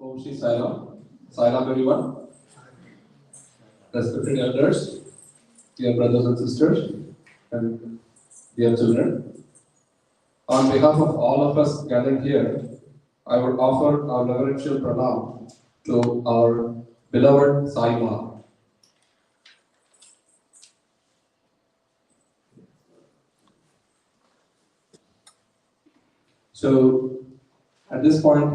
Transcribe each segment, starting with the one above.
Om Shri Sairam. Sairam everyone. Respected elders, dear brothers and sisters, and dear children. On behalf of all of us gathered here, I would offer our reverential pranam to our beloved Sai Ma. So, at this point,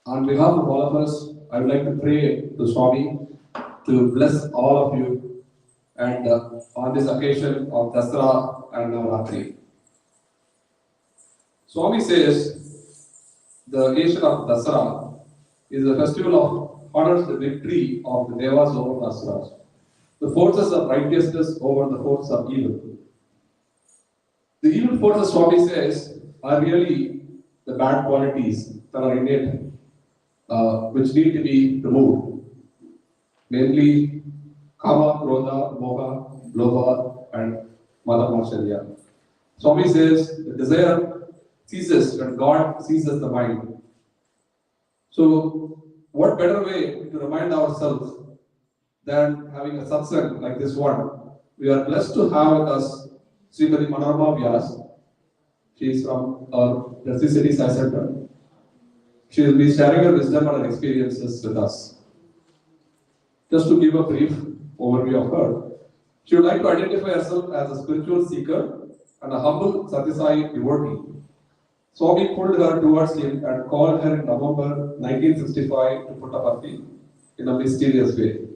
on behalf of all of us, I would like to pray to Swami to bless all of you and on this occasion of Dasara and Navaratri. Swami says the occasion of Dasara is a festival of honors the victory of the Devas over the Asuras, the forces of righteousness over the forces of evil. The evil forces, Swami says, are really the bad qualities that are innate, which need to be removed. Mainly, Kama, Krodha, Moha, Lobha, and Mada Matsarya. Swami says the desire ceases when God seizes the mind. So, what better way to remind ourselves than having a satsang like this one? We are blessed to have with us Srimati Manorama Vyas. She is from our Resi City Sai Center. She will be sharing her wisdom and her experiences with us. Just to give a brief overview of her, she would like to identify herself as a spiritual seeker and a humble Satisai devotee. Swami pulled her towards him and called her in November 1965 to Puttaparthi in a mysterious way.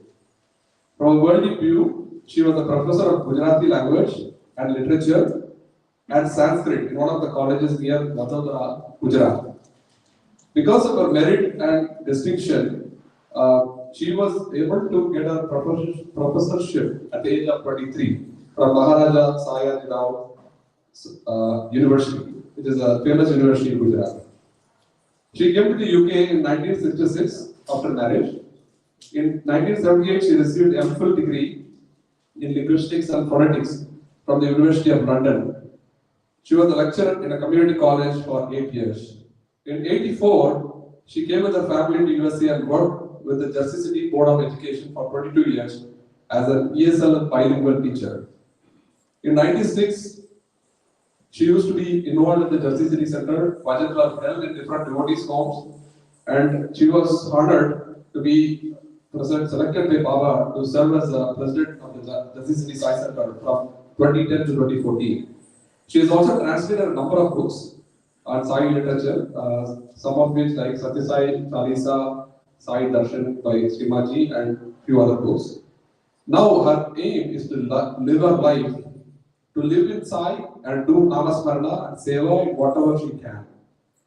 From a worldly view, she was a professor of Gujarati language and literature and Sanskrit in one of the colleges near Vadodara, Gujarat. Because of her merit and distinction, she was able to get a professorship at the age of 23 from Maharaja Sayajirao University, which is a famous university in Gujarat. She came to the UK in 1966 after marriage. In 1978, she received MPhil degree in linguistics and phonetics from the University of London. She was a lecturer in a community college for 8 years. In 1984, she came with her family to USA and worked with the Jersey City Board of Education for 22 years as an ESL and bilingual teacher. In 1996, she used to be involved in the Jersey City Center. Budget was held in different devotees' homes, and she was honored to be selected by Baba to serve as the president of the Jersey City Sai Center from 2010 to 2014. She has also translated a number of books on Sai literature, some of which like Satyasai, Chalisa, Sai Darshan by Srimaji and few other books. Now her aim is to live her life, to live in Sai and do Namasmarana and Seva in whatever she can.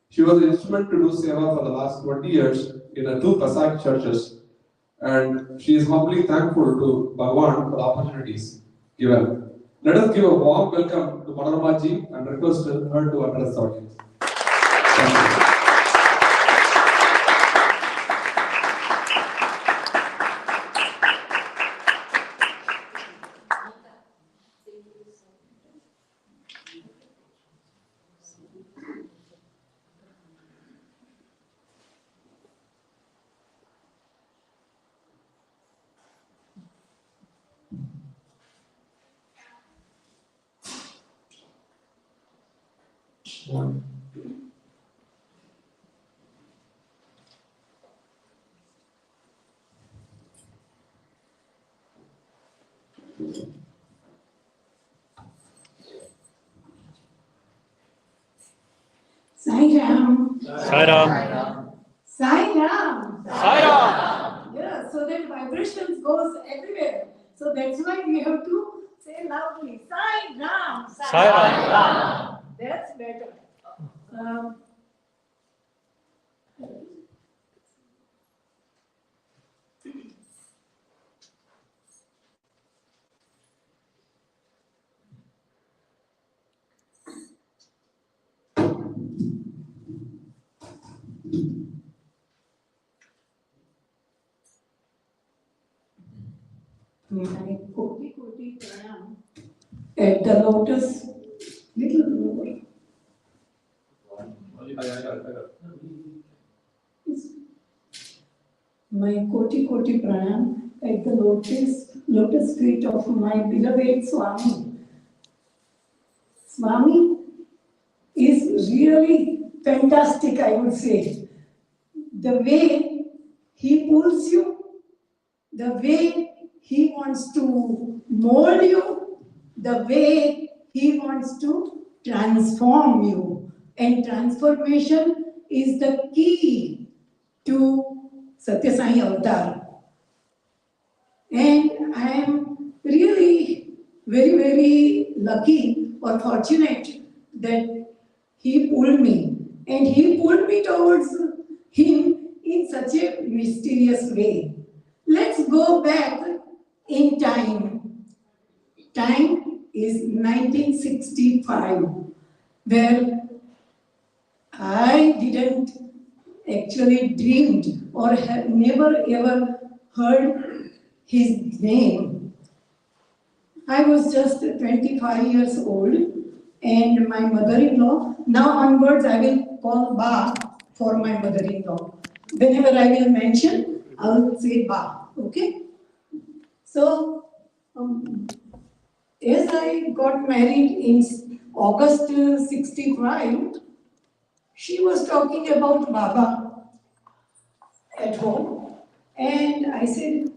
She was an instrument to do Seva for the last 20 years in the 2 Pasak churches, and she is humbly thankful to Bhagwan for the opportunities given. Let us give a warm welcome to Manorama ji and request her to address the audience. Thank you. Sai Ram. Sai Ram. Sai Ram. Sai Ram. Yeah, so that vibrations goes everywhere. So that's why we have to say loudly, Sai Ram. Sai Ram. That's better. My koti pranam at the lotus, little lower. My koti pranam at the lotus feet of my beloved Swami. Swami is really fantastic, I would say. The way he pulls you, the way he wants to mold you, the way he wants to transform you. And transformation is the key to Satya Sai Avatar. And I am really very, very lucky or fortunate that he pulled me. And he pulled me towards him in such a mysterious way. Let's go back in time. Time is 1965, where I didn't actually dreamed or have never ever heard his name. I was just 25 years old, and my mother-in-law, now onwards I will call Ba for my mother-in-law. Whenever I will mention, I will say Ba, okay? So, as I got married in August 65, she was talking about Baba at home, and I said,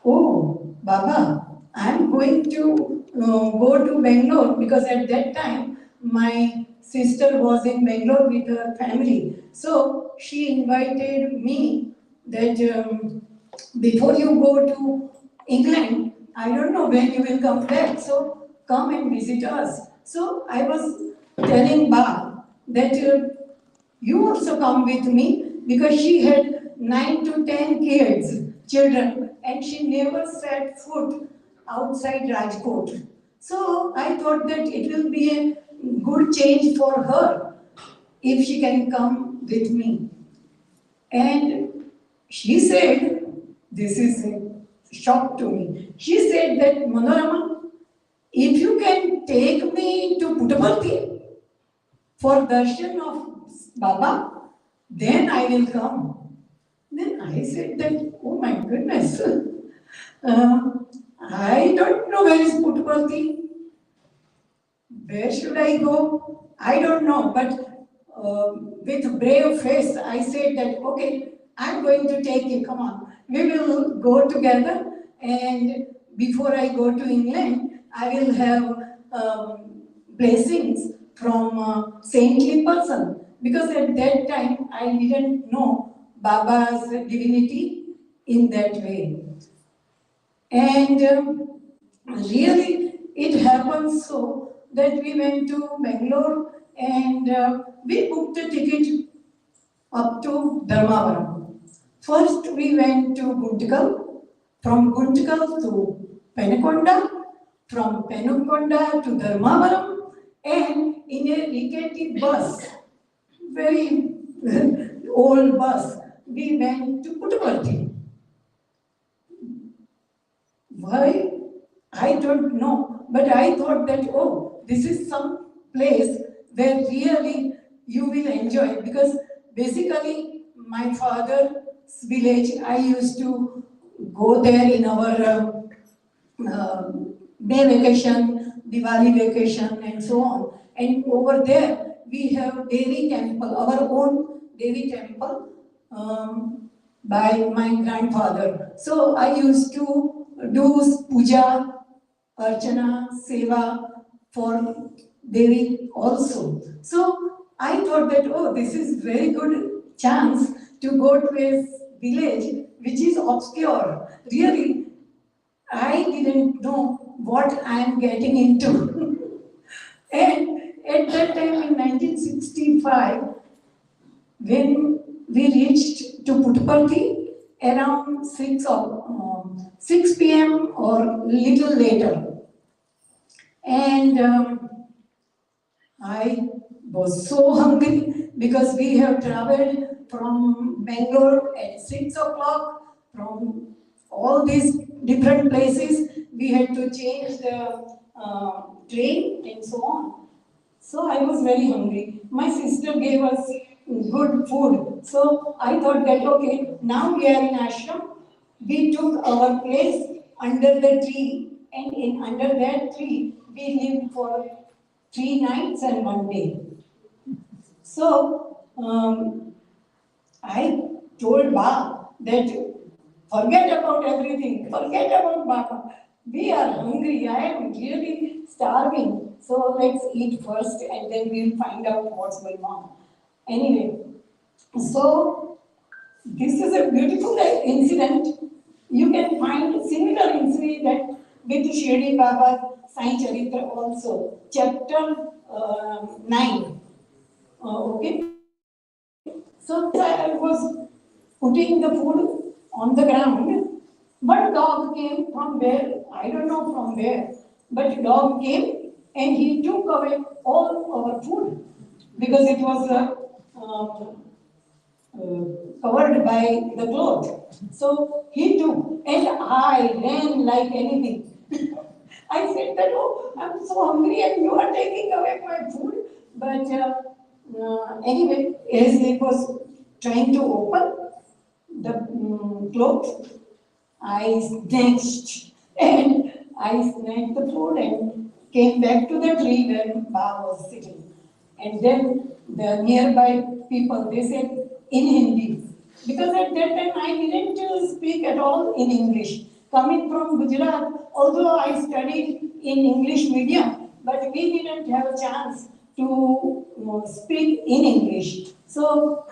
"Oh, Baba, I'm going to go to Bangalore because at that time my sister was in Bangalore with her family. So she invited me that before you go to England, I don't know when you will come back, so come and visit us." So I was telling Ba that you also come with me because she had 9 to 10 children, and she never set foot outside Rajkot. So I thought that it will be a good change for her if she can come with me. And she said, this is a shock to me. She said that, Manorama, if you can take me to Puttaparthi for darshan of Baba, then I will come. Then I said that, oh my goodness, I don't know where is Puttaparthi. Where should I go? I don't know, but with brave face, I said that, okay, I'm going to take you, come on. We will go together, and before I go to England, I will have blessings from saintly person. Because at that time, I didn't know Baba's divinity in that way. And really, it happened so that we went to Bangalore and we booked a ticket up to Dharmavaram. First, we went to Guntikal, from Guntikal to Penakonda, from Penakonda to Dharmavaram, and in a rickety bus, very old bus, we went to Puttaparthi. Why? I don't know. But I thought that, oh, this is some place where really you will enjoy. Because basically, my father's village, I used to go there in our May vacation, Diwali vacation, and so on. And over there, we have Devi temple, our own Devi temple by my grandfather. So I used to do puja, archana, seva for Devi also. So I thought that, oh, this is very good chance to go to a village which is obscure. Really, I didn't know what I am getting into. And at that time in 1965, when we reached to Puttaparthi around 6 p.m. or little later. And I was so hungry because we have traveled from Bangalore at 6 o'clock from all these different places. We had to change the train and so on. So I was very hungry. My sister gave us good food. So I thought that, okay, now we are in ashram. We took our place under the tree, and under that tree, we lived for 3 nights and 1 day. So I told Ba that forget about everything, forget about Baba. We are hungry, I am really starving. So let's eat first and then we'll find out what's going on. Anyway, so this is a beautiful incident. You can find similar incident with Shirdi Baba's Sai Charitra also, chapter 9. Okay. So I was putting the food on the ground. One dog came from where, I don't know from where, but dog came and he took away all our food because it was covered by the cloth. So he took, and I ran like anything. I said that, oh, I'm so hungry and you are taking away my food. But anyway, as he was trying to open the cloth, I snatched and I snatched the food and came back to the tree where Ba was sitting. And then the nearby people, they said in Hindi. Because at that time I didn't speak at all in English. Coming from Gujarat, although I studied in English medium, but we didn't have a chance to speak in English. So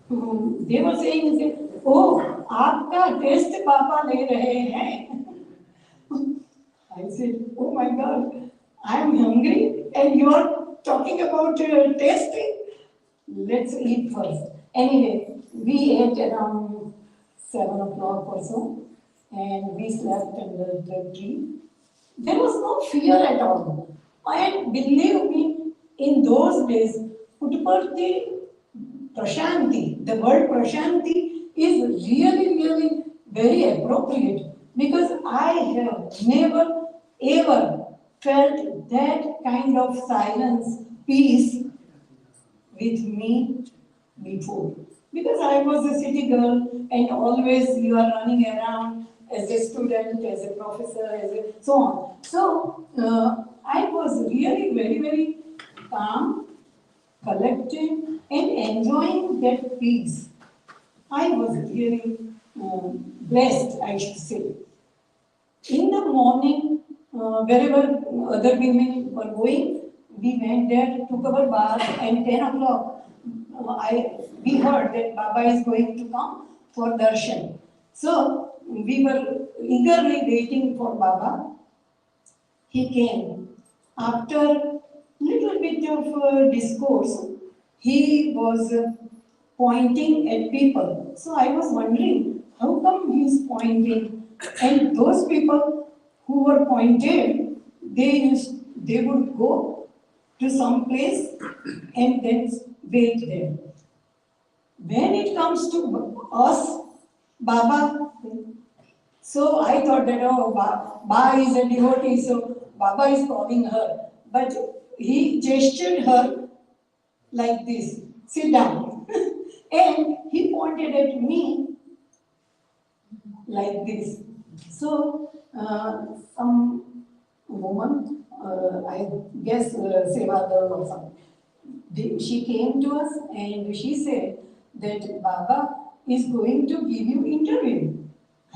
they were saying, oh, आपका test पापा ले रहे हैं. I said, oh my God, I am hungry and you are talking about tasting. Let's eat first. Anyway, we ate around 7 o'clock or so and we slept under the tree. There was no fear at all. And believe me, in those days, Puttaparthi Prashanti, the word Prashanti is really very appropriate because I have never ever felt that kind of silence, peace with me before. Because I was a city girl and always you are running around as a student, as a professor, as a so on. So I was really very calm, collected and enjoying that peace. I was really blessed, I should say. In the morning, wherever other women were going, we went there, took our bath, and 10 o'clock, we heard that Baba is going to come for darshan. So, we were eagerly waiting for Baba. He came. After little bit of discourse, he was pointing at people. So I was wondering, how come he is pointing? And those people who were pointed, they would go to some place and then wait there. When it comes to us, Baba, so I thought that, oh, Ba is a devotee, so Baba is calling her. But he gestured her like this, sit down. And he pointed at me like this. So, some woman, I guess Seva girl or something, she came to us and she said that Baba is going to give you interview.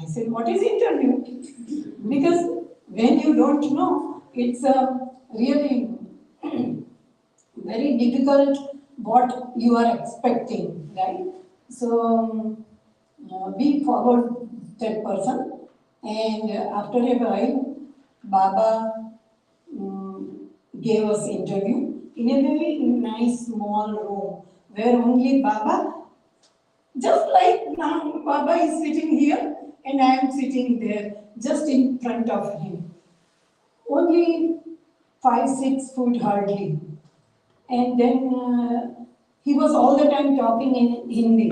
I said, what is interview? Because when you don't know, it's really very difficult what you are expecting, right? So we followed that person, and after a while, Baba gave us interview in a very nice small room where only Baba, just like now, Baba is sitting here and I am sitting there, just in front of him. Only 5-6 foot hardly. And then he was all the time talking in Hindi.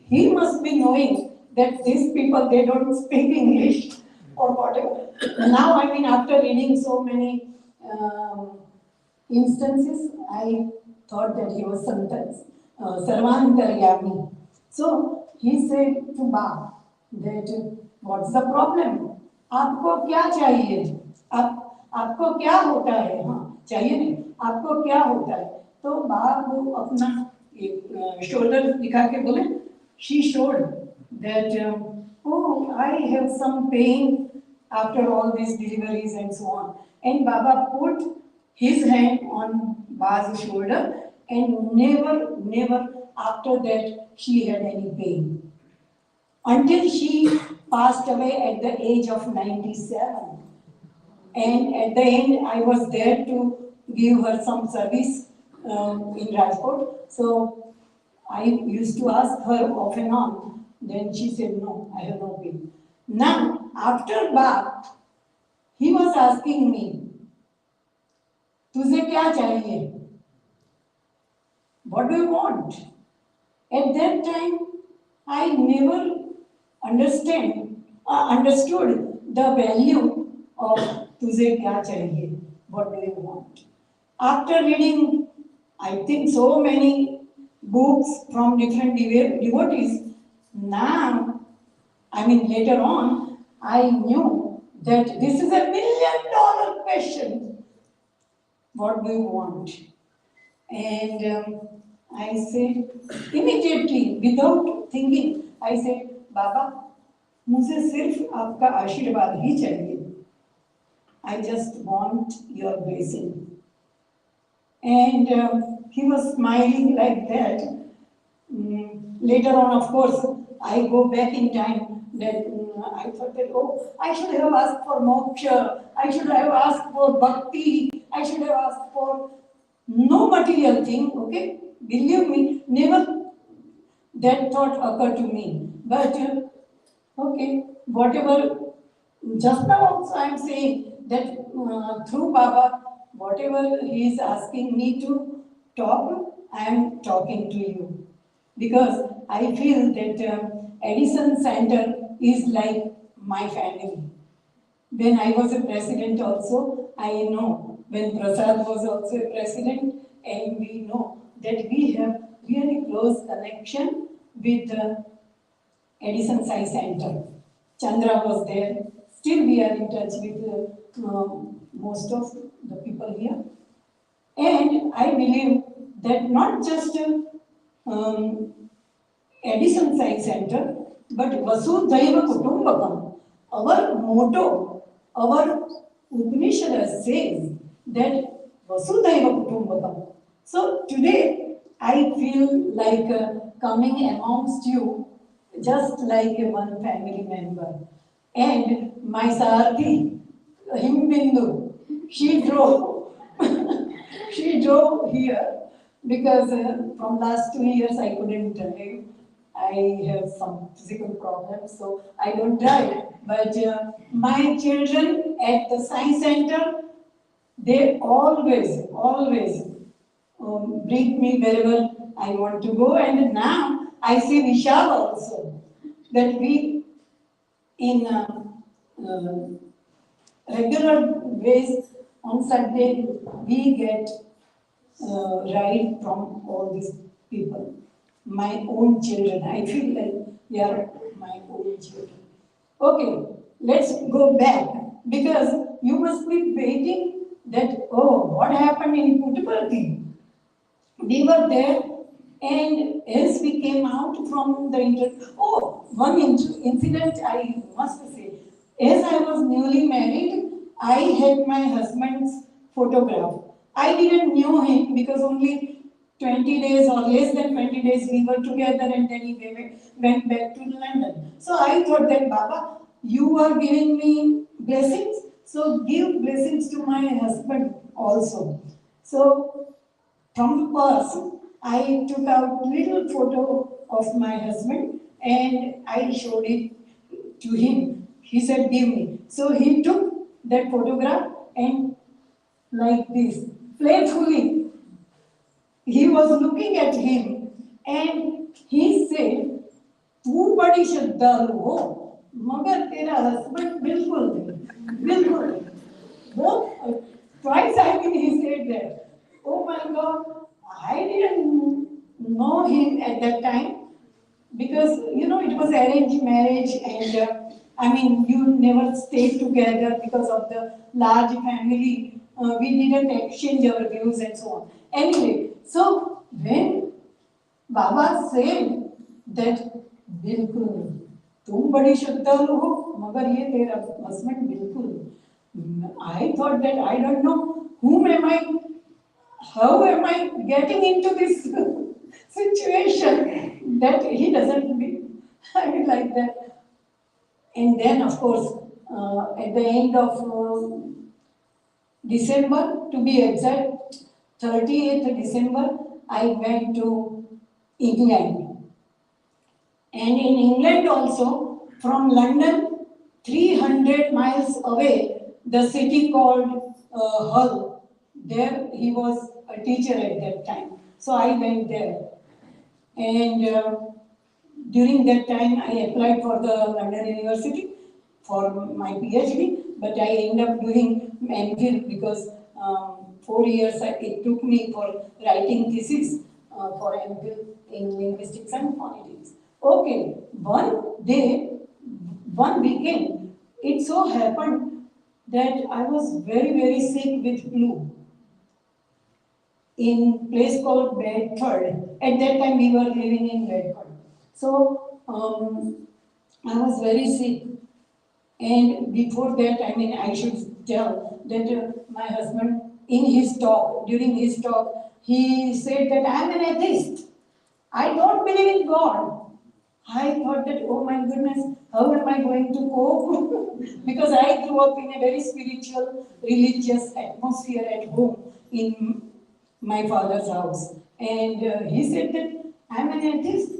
He must be knowing that these people, they don't speak English or whatever. Now, I mean, after reading so many instances, I thought that he was sometimes Sarvantaryami. So he said to Ba that what's the problem? आपको क्या चाहिए? आपको क्या होता है? हाँ, चाहिए नहीं. आपको क्या होता है? तो बाप वो अपना शोल्डर दिखा के बोले, she showed that oh, I have some pain after all these deliveries and so on. And Baba put his hand on Ba's shoulder, and never after that she had any pain. Until she passed away at the age of 97. And at the end, I was there to give her some service in Rajkot. So I used to ask her off and on. Then she said, no, I have no pain. Now, after bath, he was asking me, तुझे क्या चाहिए? What do you want? At that time, I never understood the value of तुझे क्या चाहिए? What do you want? After reading, I think so many books from different devotees, now, I mean later on, I knew that this is $1 million question. What do you want? And I said, immediately, without thinking, I said, Baba, मुझे सिर्फ आपका आशीर्वाद ही चाहिए. I just want your blessing. And he was smiling like that. Later on, of course, I go back in time that I thought that, oh, I should have asked for moksha, I should have asked for bhakti, I should have asked for no material thing, okay? Believe me, never that thought occurred to me. But, okay, whatever, just now also I am saying that through Baba, whatever he is asking me to talk, I am talking to you. Because I feel that Edison Center is like my family. When I was a president also, I know when Prasad was also a president, and we know that we have really close connection with Edison Science Center. Chandra was there. Still we are in touch with most of the people here. And I believe that not just Edison Science Center, but Vasudhaiva Kutumbakam. Our motto, our Upanishad says that Vasudhaiva Kutumbakam. So today I feel like coming amongst you just like one family member. And my Sarthi, Himbindu, she drove, she drove here because from last 2 years I couldn't drive. I have some physical problems, so I don't drive. But my children at the Science Center, they always bring me wherever I want to go. And now I see Vishal also, that we in regular ways on Sunday we get ride from all these people. My own children. I feel like they are my own children. Okay, let's go back because you must be waiting that, oh, what happened in Puttaparthi? We were there, and as we came out from the one incident I must say. As I was newly married, I had my husband's photograph. I didn't know him because only 20 days or less than 20 days we were together, and then he went back to London. So I thought that, Baba, you are giving me blessings, so give blessings to my husband also. So from the purse, I took out little photo of my husband and I showed it to him. He said, give me. So he took that photograph and like this, playfully, he was looking at him and he said, तू बड़ी श्रद्धालु हो, मगर तेरा husband बिल्कुल नहीं. Twice I mean he said that. Oh my God, I didn't know him at that time because it was arranged marriage, and I mean you never stayed together because of the large family. We didn't exchange our views and so on. Anyway, so when Baba said that बिल्कुल नहीं, तुम बड़ी श्रद्धालु हो मगर ये तेरा husband बिल्कुल नहीं. I thought that I don't know whom am I, how am I getting into this situation that he doesn't be, I mean like that. And then of course, at the end of December, to be exact, 30th December, I went to England. And in England also, from London, 300 miles away, the city called Hull. There he was a teacher at that time. So I went there. And during that time, I applied for the London University for my PhD, but I ended up doing MPhil because 4 years it took me for writing thesis for MPhil in linguistics and phonetics. Okay, one day, one weekend, it so happened that I was very, very sick with flu in place called Bedford. At that time, we were living in Bedford. So I was very sick, and before that, I mean, I should tell that my husband, in his talk, during his talk, he said that I am an atheist. I don't believe in God. I thought that, oh my goodness, how am I going to cope? Because I grew up in a very spiritual, religious atmosphere at home in my father's house. And he said that I'm an atheist.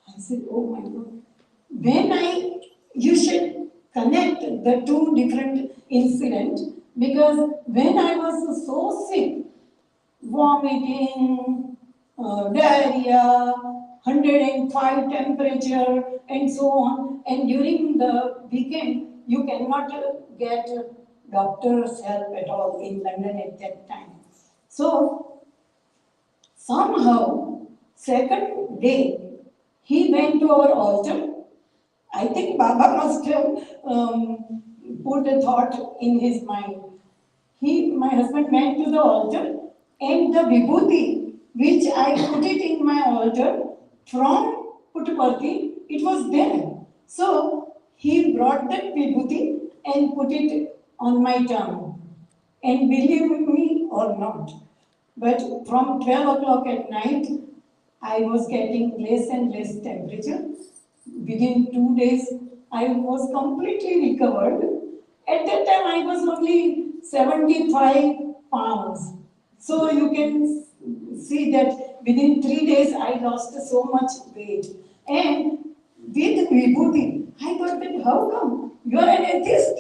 I said, oh my God. You should connect the two different incidents because when I was so sick, vomiting, diarrhea, 105 temperature, and so on. And during the weekend, you cannot get doctor's help at all in London at that time. So somehow, second day, he went to our altar. I think Baba must have put a thought in his mind. My husband went to the altar, and the vibhuti, which I put it in my altar from Puttaparthi, it was there. So he brought that vibhuti and put it on my tongue. And believe me or not, but from 12 o'clock at night, I was getting less and less temperature. Within 2 days, I was completely recovered. At that time, I was only 75 pounds. So you can see that within 3 days, I lost so much weight. And with Vibhuti, I thought that how come? You are an atheist.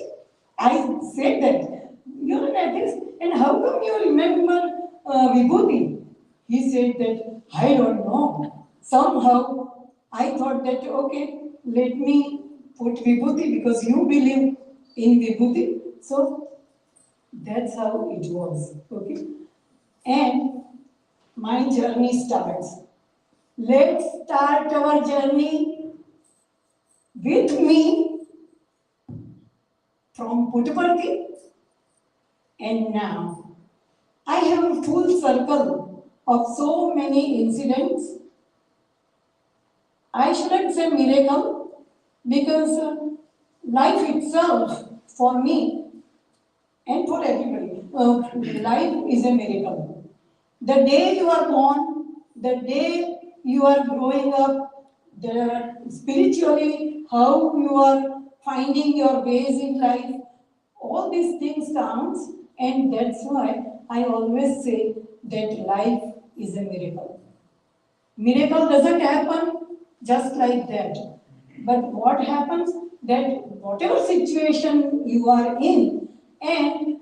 I said that. You are an atheist. And how come you remember Vibhuti? He said that, I don't know. Somehow, I thought that, okay, let me put Vibhuti because you believe in Vibhuti. So, that's how it was, okay? And my journey starts. Let's start our journey with me from Puttaparthi. And now, I have a full circle of so many incidents. I shouldn't say miracle because life itself for me and for everybody, life is a miracle. The day you are born, the day you are growing up, spiritually, how you are finding your ways in life, all these things counts, and that's why I always say that life is a miracle. Miracle doesn't happen just like that. But what happens that whatever situation you are in and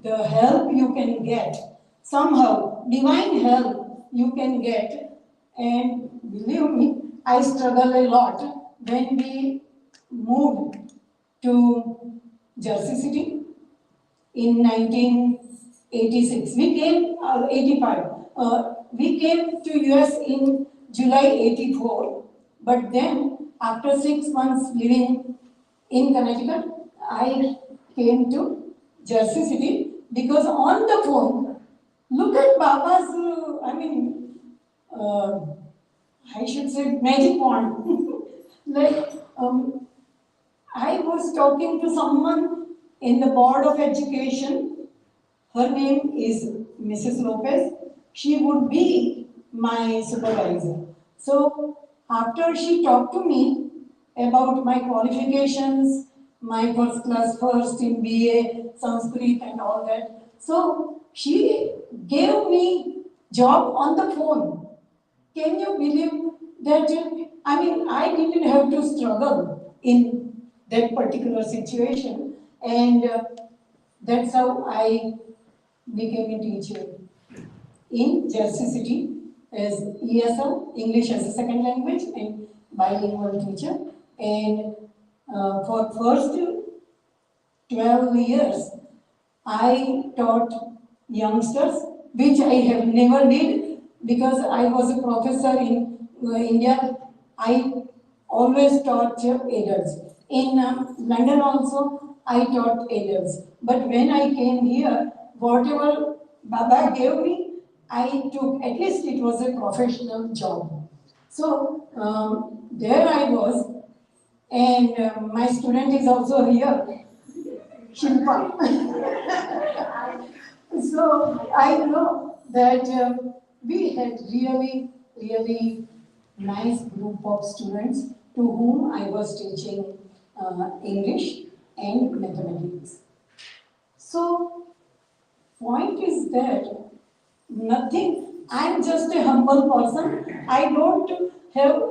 the help you can get, somehow divine help you can get, and believe me, I struggle a lot when we moved to Jersey City in 1986. We came, 85. We came to US in July 84, but then after 6 months living in Connecticut, I came to Jersey City because on the phone, look at Baba's, I should say magic wand. Like, I was talking to someone in the Board of Education. her name is Mrs. Lopez. She would be my supervisor. So after she talked to me about my qualifications, my first class first in BA, Sanskrit and all that. So she gave me job on the phone. Can you believe that? I mean, I didn't have to struggle in that particular situation, and that's how I became a teacher in Jersey City as ESL, English as a second language, and bilingual teacher. And for first 12 years, I taught youngsters, which I have never did because I was a professor in India. I always taught adults. In London also, I taught adults. But when I came here, whatever Baba gave me, I took, at least it was a professional job. So there I was, and my student is also here, Shilpa. So I know that we had really, really nice group of students to whom I was teaching English and mathematics. So point is that nothing, I'm just a humble person. I don't have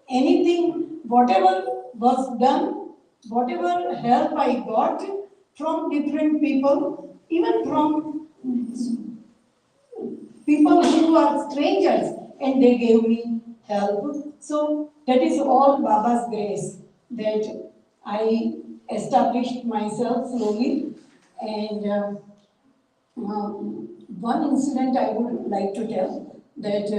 anything, whatever was done, whatever help I got from different people, even from people who are strangers, and they gave me help. So that is all Baba's grace that I established myself slowly. And one incident I would like to tell that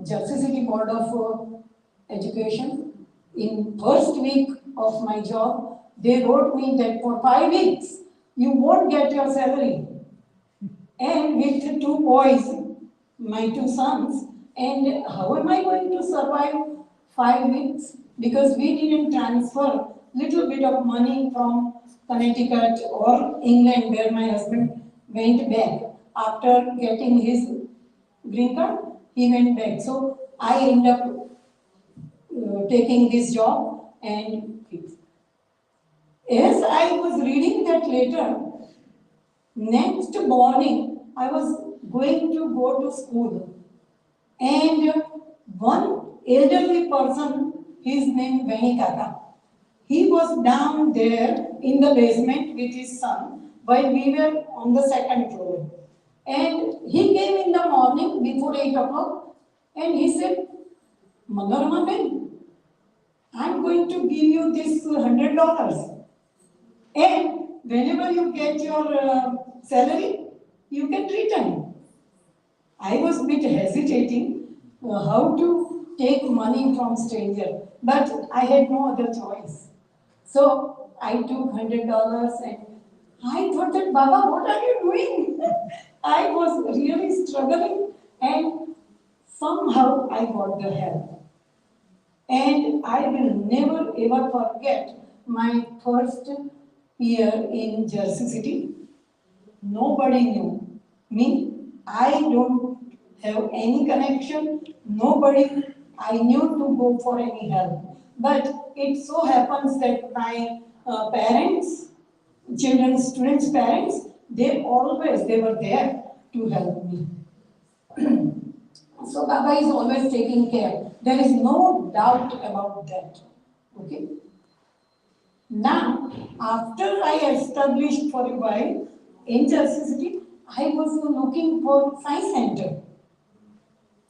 Jersey City Board of Education, in first week of my job, they wrote me that for 5 weeks you won't get your salary. And with two boys, my two sons, and how am I going to survive 5 weeks? Because we didn't transfer little bit of money from Connecticut or England, where my husband went back after getting his green card. He went back, so I ended up taking this job, and as I was reading that letter, next morning I was going to go to school, and one elderly person, his name Veni Kaka, he was down there in the basement with his son while we were on the second floor. And he came in the morning before 8 o'clock and he said, Manorama Ben, I'm going to give you this $100. And whenever you get your salary, you can return. I was a bit hesitating how to take money from stranger, but I had no other choice. So I took $100 and I thought that, Baba, what are you doing? I was really struggling and somehow I got the help. And I will never ever forget my first year in Jersey City. Nobody knew me. I don't have any connection. Nobody I knew to go for any help. But it so happens that my parents, children's, students' parents, they were there to help me. So Baba is always taking care. There is no doubt about that. Okay. Now, after I established for a while in Jersey City, I was looking for science center.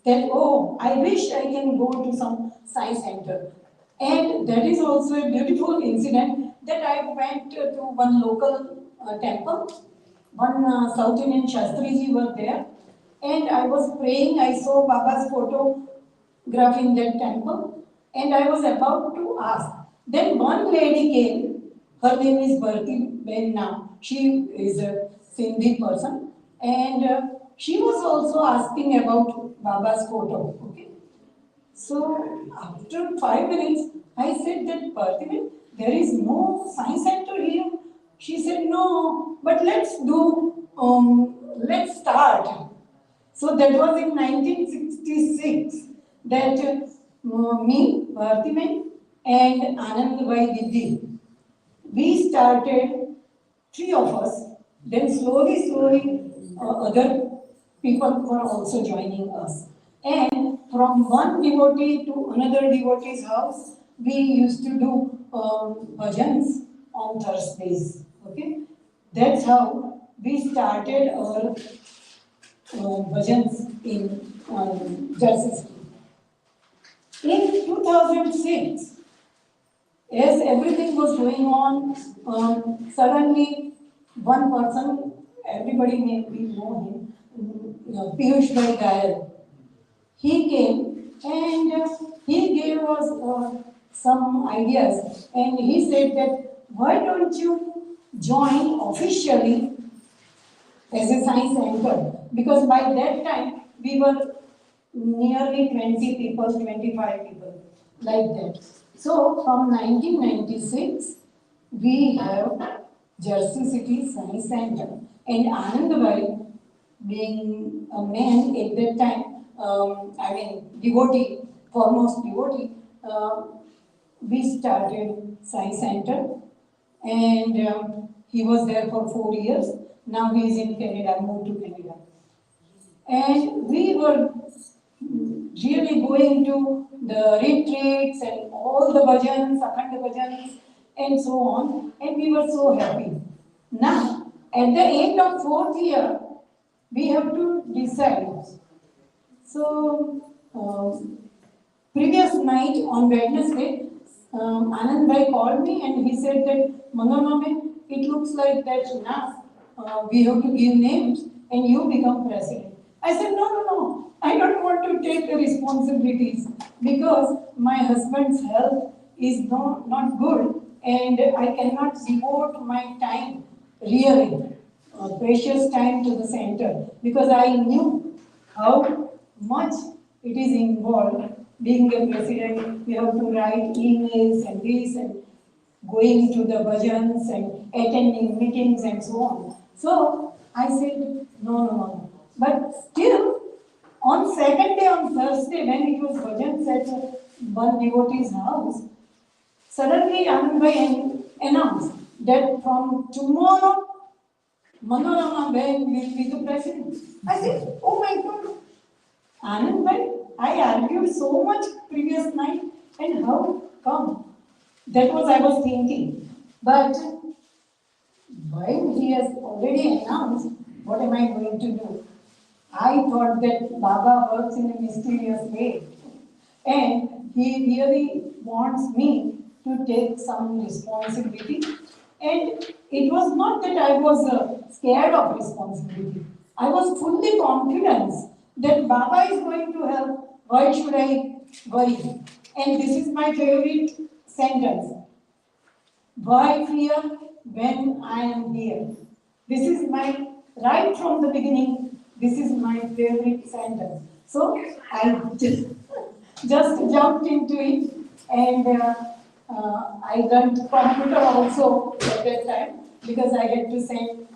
That, oh, I wish I can go to some science center. And that is also a beautiful incident that I went to one local temple. One South Indian Shastriji were there. And I was praying, I saw Baba's photograph in that temple. And I was about to ask. Then one lady came, her name is Bharti Ben now. She is a Sindhi person. And she was also asking about Baba's photo. Okay. So after 5 minutes, I said that Bharti Ben, there is no science center here. She said, no, but let's start. So that was in 1966 that me, Bhartimen, and Anandbhai Didi, we started, three of us, then slowly, other people were also joining us. And from one devotee to another devotee's house, we used to do bhajans on Thursdays. Okay, that's how we started our bhajans in Jersey City. In 2006, as everything was going on, suddenly one person, everybody maybe know him, Piyush Bhai Gayal. He came and he gave us some ideas, and he said that why don't you join officially as a science center? Because by that time we were nearly 20 people, 25 people, like that. So from 1996, we have Jersey City Science Center, and Anandbhai, being a man at that time, devotee, foremost devotee, we started Science Center, and he was there for 4 years. Now he is in Canada, moved to Canada. And we were really going to the retreats and all the bhajans, akhand bhajans, and so on, and we were so happy. Now, at the end of 4th year, we have to decide. So, previous night on Wednesday, Anand Bhai called me and he said that, Manoname, it looks like that now we have to give names and you become president. I said, no, I don't want to take the responsibilities because my husband's health is not good and I cannot devote my time, really, precious time to the center because I knew how much it is involved. Being a president, you have to write emails and this and going to the bhajans and attending meetings and so on. So I said, no. But still, on second day, on Thursday, when it was bhajans at one devotee's house, suddenly Anandbhai announced that from tomorrow, Manorama Ben will be the president. I said, oh my God, Anandbhai, I argued so much previous night, and how come? That was I was thinking. But when he has already announced, what am I going to do? I thought that Baba works in a mysterious way. And he really wants me to take some responsibility. And it was not that I was scared of responsibility. I was fully confident that Baba is going to help. Why should I worry? And this is my favorite sentence. Why fear when I am here? This is my, right from the beginning, this is my favorite sentence. So I just jumped into it, and I learned computer also at that time because I had to send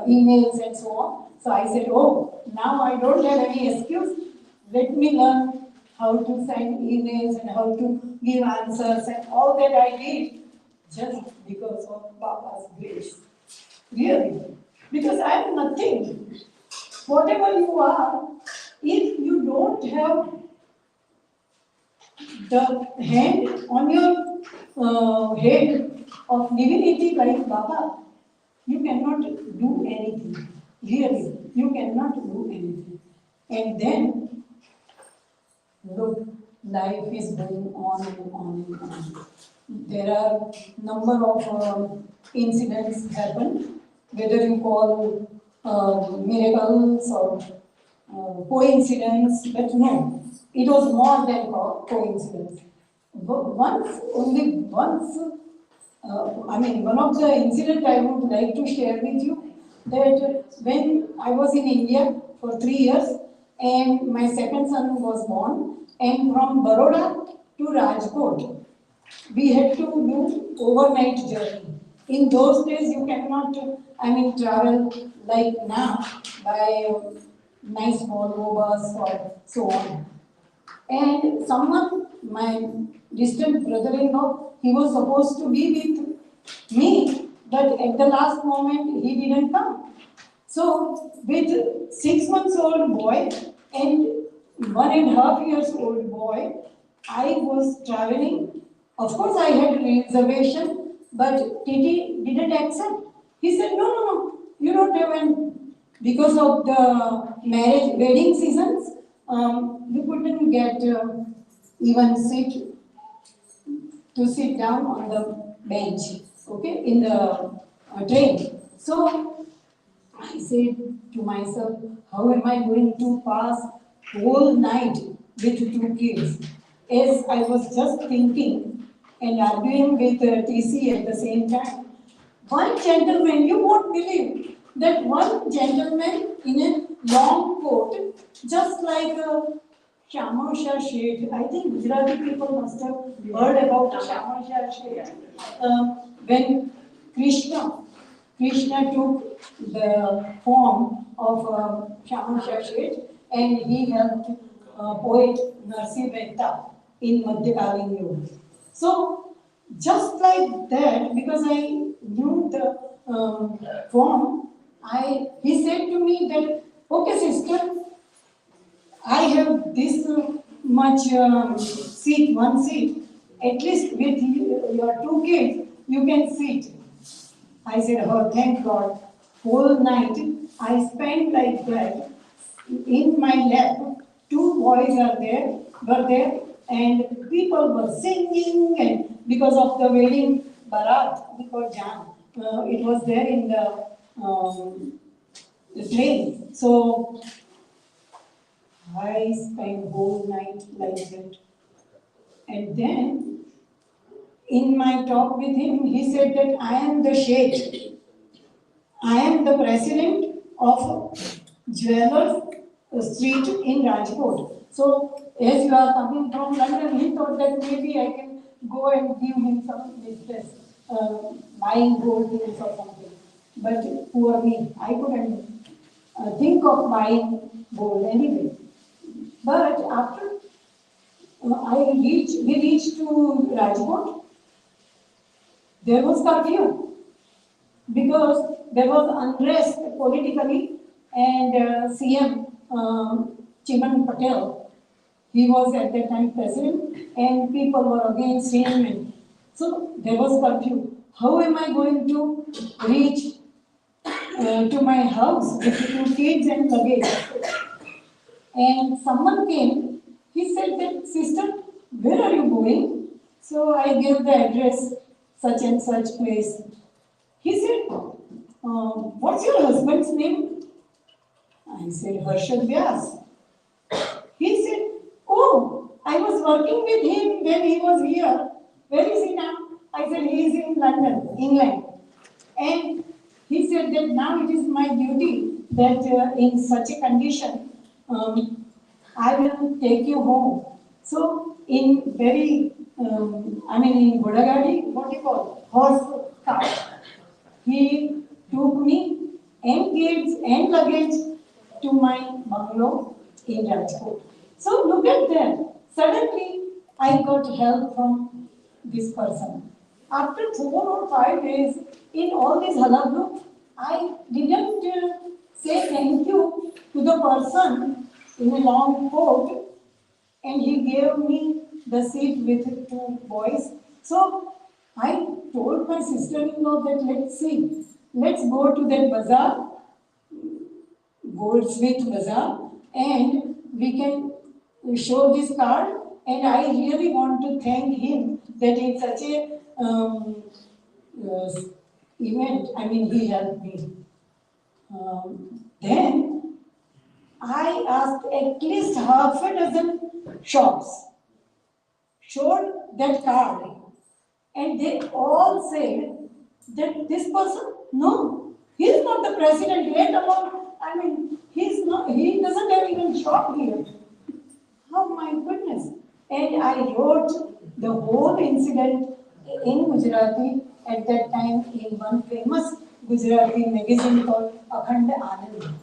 emails and so on. So I said, oh, now I don't have any excuse. Let me learn how to send emails and how to give answers, and all that I did just because of Baba's grace. Really. Because I am nothing. Whatever you are, if you don't have the hand on your head of divinity like Baba, you cannot do anything. Really, you cannot do anything. And then, look, life is going on and on and on. There are number of incidents happen, whether you call miracles or coincidence, but no, it was more than coincidence. One of the incidents I would like to share with you, that when I was in India for 3 years, and my second son was born, and from Baroda to Rajkot, we had to do overnight journey. In those days, you cannot, travel like now by nice Volvo bus or so on. And someone, my distant brother-in-law, he was supposed to be with me, but at the last moment, he didn't come. So, with 6 months old boy and 1.5 years old boy, I was traveling. Of course, I had reservation, but Titi didn't accept. He said, no, no, no, you don't have an, because of the marriage, wedding seasons, we couldn't get even seat to sit down on the bench, okay, in the train. So I said to myself, how am I going to pass whole night with two kids? As I was just thinking and arguing with TC at the same time, one gentleman, you won't believe that one gentleman in a long coat, just like a Shamasha Sheth. I think Gujarati people must have heard about Shamasha Sheth. When Krishna took the form of Shamasha Sheth and he helped poet Narsi Mehta in Madhyakalin Yuga. So, just like that, because I knew the form, he said to me that, okay, sister, I have this much seat, one seat. At least with your two kids, you can sit. I said, oh, thank God. Whole night I spent like that. In my lap, two boys were there, and people were singing, and because of the wedding barat, because Jam, it was there in the train. So I spent whole night like that. And then, in my talk with him, he said that I am the Sheikh. I am the president of Jewelers Street in Rajkot. So, as you are coming from London, he thought that maybe I can go and give him some business, buying gold things or something. But poor me, I couldn't think of buying gold anyway. But after we reached to Rajkot, there was curfew because there was unrest politically, and CM Chiman Patel, he was at that time president, and people were against him, and so there was curfew. How am I going to reach to my house with two kids and luggage? And someone came, he said that, sister, where are you going? So I gave the address, such and such place. He said, what's your husband's name? I said, Harshad Vyas. He said, oh, I was working with him when he was here. Where is he now? I said, he is in London, England. And he said that now it is my duty that in such a condition, I will take you home. So, in in Godagadi, what do you call? Horse cart. He took me and kids and luggage to my bungalow in Rajkot. So, look at that. Suddenly, I got help from this person. After 4 or 5 days, in all this hullabaloo, I didn't say thank you to the person in a long coat, and he gave me the seat with two boys. So I told my sister-in-law that let's go to that bazaar, Goldsmith Bazaar, and we can show this card. And I really want to thank him that in such a uh, event, he helped me. Then I asked at least half a dozen shops, showed that card, and they all said that this person, no, he is not the president, let alone, he doesn't have even shop here. Oh my goodness. And I wrote the whole incident in Gujarati at that time in one famous Gujarati magazine called Akhand Anand.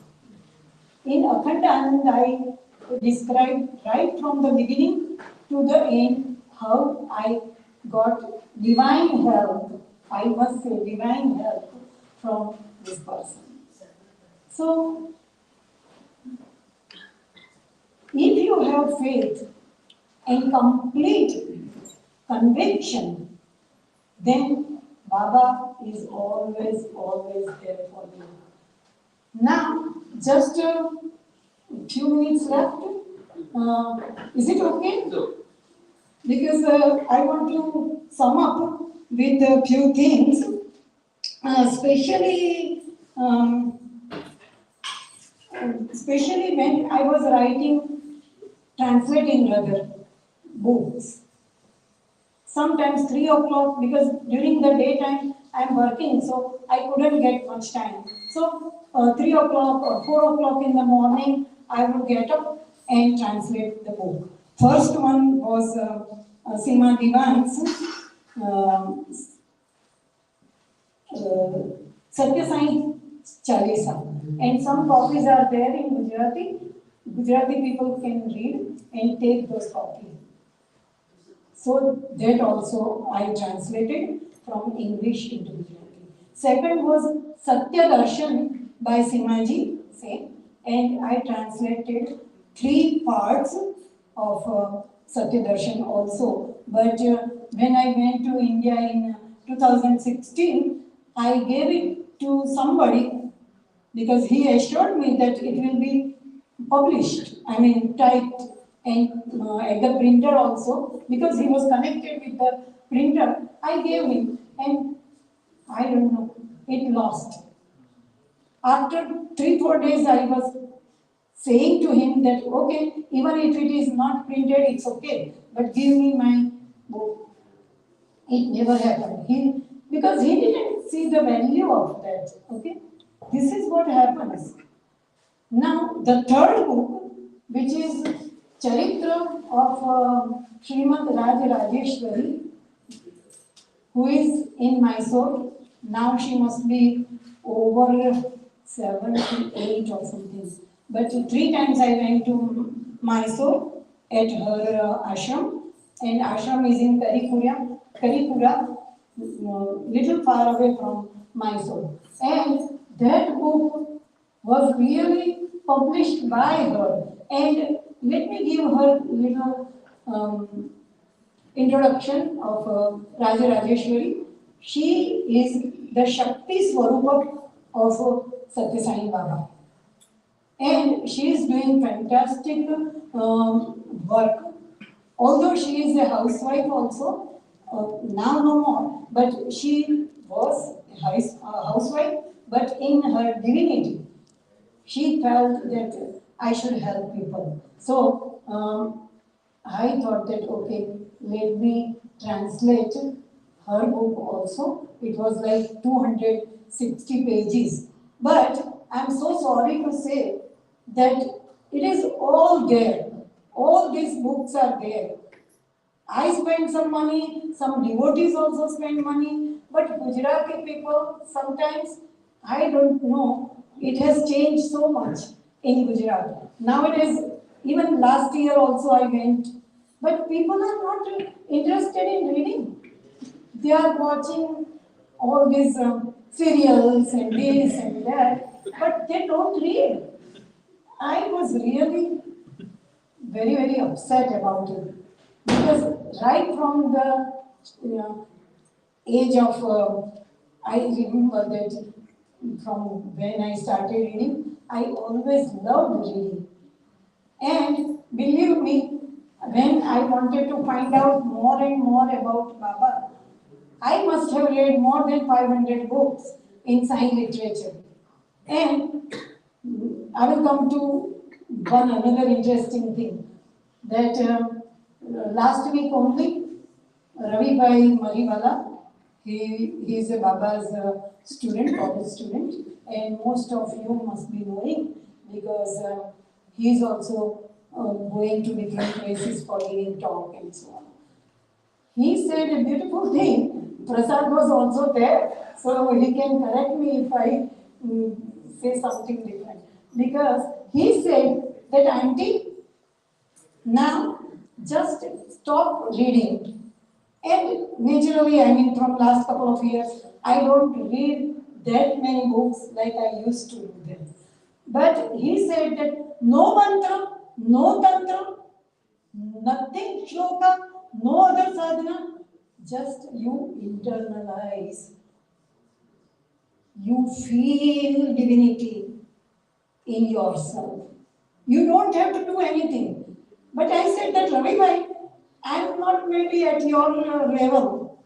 In Akhand Anand, I described right from the beginning to the end how I got divine help. I must say divine help from this person. So, if you have faith and complete conviction, then Baba is always, always there for you. Now, just a few minutes left. Is it okay? Because I want to sum up with a few things, um, especially when I was writing, translating rather, books. Sometimes 3 o'clock, because during the daytime I am working, so I couldn't get much time. So 3 o'clock or 4 o'clock in the morning, I would get up and translate the book. First one was Seema Divan's Satya Sai Chalisa. And some copies are there in Gujarati. Gujarati people can read and take those copies. So that also I translated from English into Gujarati. Second was Satya Darshan by Simaji Sen, and I translated 3 parts of Satya Darshan also. But when I went to India in 2016, I gave it to somebody because he assured me that it will be published, typed and at the printer also, because he was connected with the printer. I gave him, and I don't know, it lost. After 3-4 days, I was saying to him that, okay, even if it is not printed, it's okay, but give me my book. It never happened. Because he didn't see the value of that, okay? This is what happens. Now, the third book, which is Charitra of Srimad Rajeshwari, who is in Mysore. Now she must be over 78 or something. But 3 times I went to Mysore at her ashram, and ashram is in Karikura, little far away from Mysore. And that book was really published by her. And let me give her little introduction of Raja Rajeshwari. She is the Shakti Swarupa of Satya Sai Baba. And she is doing fantastic work. Although she is a housewife also, now no more, but she was a housewife, but in her divinity, she felt that I should help people. So I thought that, okay, let me translate her book also. It was like 260 pages. But I'm so sorry to say that it is all there. All these books are there. I spend some money, some devotees also spend money, but Gujarati people sometimes, I don't know, it has changed so much in Gujarat. Nowadays, even last year also I went, but people are not interested in reading. They are watching all these serials and this and that, but they don't read. I was really very, very upset about it. Because right from the age of, I remember that from when I started reading, I always loved reading. And believe me, when I wanted to find out more and more about Baba, I must have read more than 500 books in science literature. And I will come to another interesting thing, that last week only, Ravi Bhai Mariwala, he is a Baba's student, college student, and most of you must be knowing because he is also going to different places for giving talk and so on. He said a beautiful thing Prasad was also there, so he can correct me if I say something different. Because he said that, Auntie, now just stop reading. And naturally, I mean, from last couple of years, I don't read that many books like I used to do them. But he said that no mantra, no tantra, nothing shloka, no other sadhana, just you internalize. You feel divinity in yourself. You don't have to do anything. But I said that, Ravi bhai, I'm not maybe at your level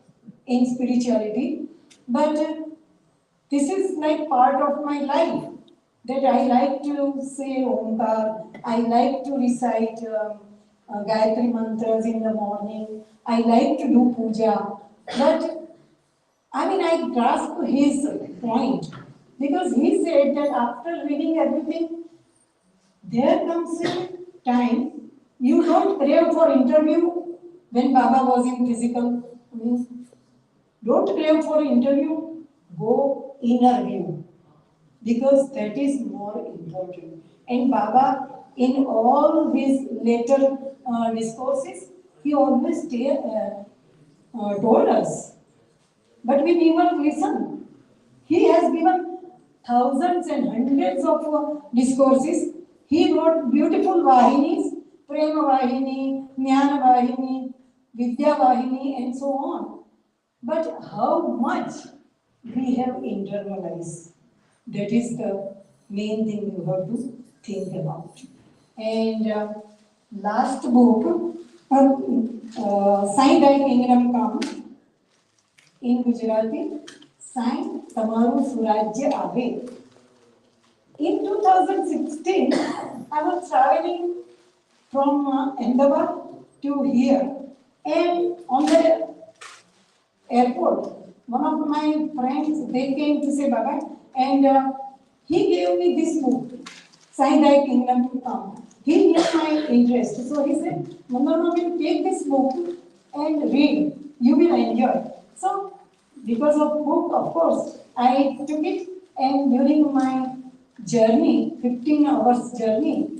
in spirituality, but this is like part of my life that I like to say Omkar, I like to recite Gayatri mantras in the morning, I like to do puja. But I mean, I grasp his point because he said that after reading everything, there comes a time you don't crave for interview when Baba was in physical. Means don't crave for interview, go interview because that is more important. And Baba, in all his later discourses, he always told us, but we never listen. He has given thousands and hundreds of discourses. He wrote beautiful Vahinis, Prema Vahini, Jnana Vahini, Vidya Vahini, and so on. But how much we have internalized, that is the main thing you have to think about. And last book, Sai Dai Kingdom Come, in Gujarati, Sai Tamaru Surajya Ave. In 2016, I was traveling from Ahmedabad to here, and on the airport, one of my friends, they came to say bye-bye, and he gave me this book, Sai Thy Kingdom to Come. He knew my interest, so he said, Mandana will take this book and read, you will enjoy. So, because of book, of course, I took it, and during my journey, 15 hours journey,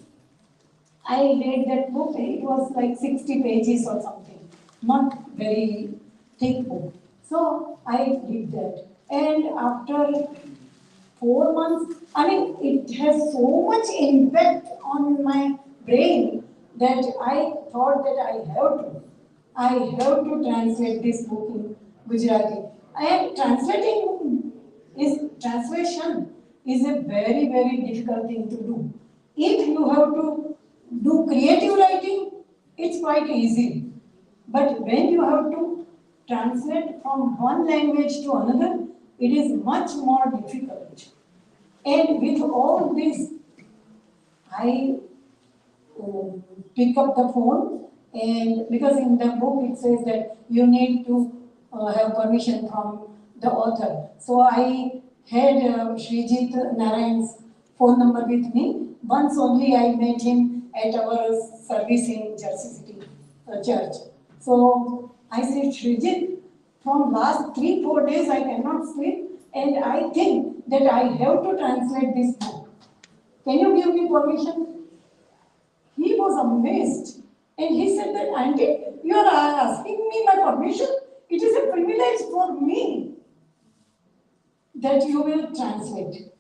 I read that book. It was like 60 pages or something, not very thick book. So I did that. And after 4 months, I mean, it has so much impact on my brain that I thought that I have to translate this book in Gujarati. And translation is a very, very difficult thing to do. If you have to do creative writing, it's quite easy. But when you have to translate from one language to another, it is much more difficult. And with all this, I pick up the phone, and because in the book it says that you need to have permission from the author. So I had Srijit Narayan's phone number with me. Once only I met him at our service in Jersey City church. So I said, Srijit, from last 3-4 days I cannot sleep, and I think that I have to translate this book. Can you give me permission? He was amazed, and he said that, Auntie, you are asking me my permission? It is a privilege for me that you will translate.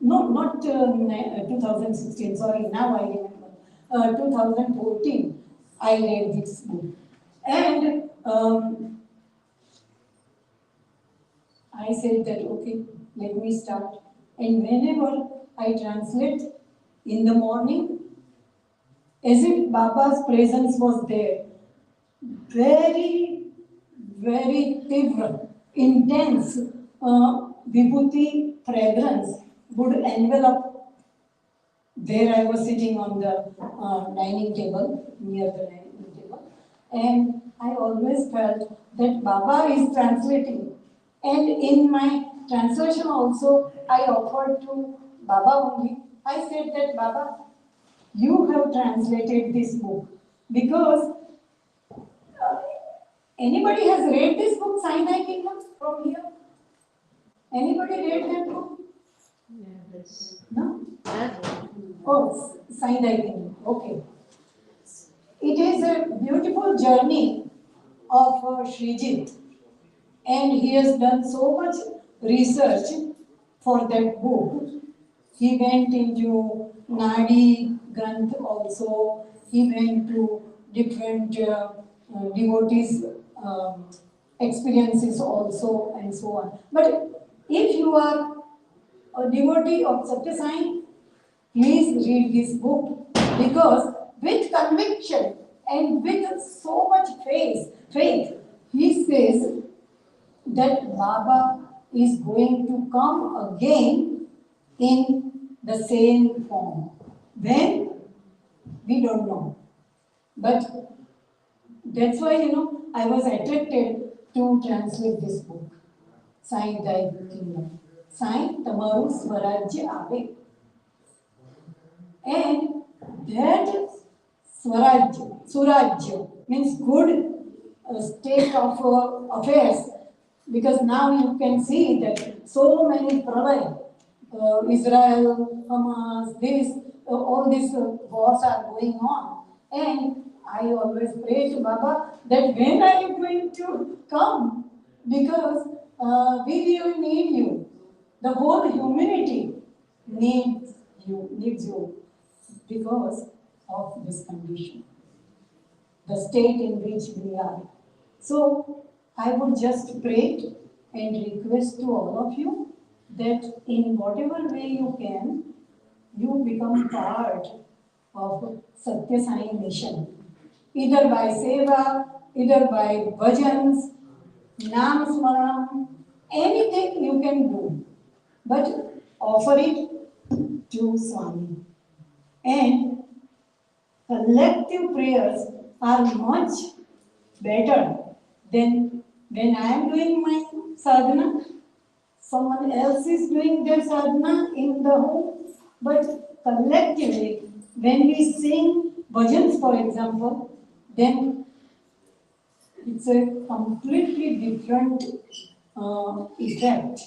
No, not 2016, sorry, now I remember. 2014, I read this book. And I said that, okay, let me start. And whenever I translate in the morning, as if Baba's presence was there, very, very tivra, intense vibhuti fragrance would envelop. There I was sitting on the dining table, near the dining table, and I always felt that Baba is translating. And in my translation also, I offered to Baba only. I said that, Baba, you have translated this book because Anybody has read this book, Sinai Kingdom, from here? Anybody read that book? No? Oh, Sinai Kingdom. Okay. It is a beautiful journey of Srijit, and he has done so much research for that book. He went into Nadi Granth also. He went to different devotees' experiences also, and so on. But if you are a devotee of Satya Sai, please read this book, because with conviction and with so much faith, he says that Baba is going to come again in the same form. When? We don't know. But that's why, I was attracted to translate this book, Sai Thy Kingdom. Sai Tamaru Swarajya Ave. And that Surajya means good state of affairs, because now you can see that so many pralay, Israel, Hamas, all these wars are going on. And I always pray to Baba that when are you going to come? Because we really need you. The whole humanity needs you because of this condition, the state in which we are. So I would just pray and request to all of you that in whatever way you can, you become part of Satya Sai mission, either by seva, either by bhajans, nam smaran, anything you can do, but offer it to Swami. And collective prayers are much better than when I am doing my sadhana, someone else is doing their sadhana in the home, but collectively, when we sing bhajans, for example, then it's a completely different effect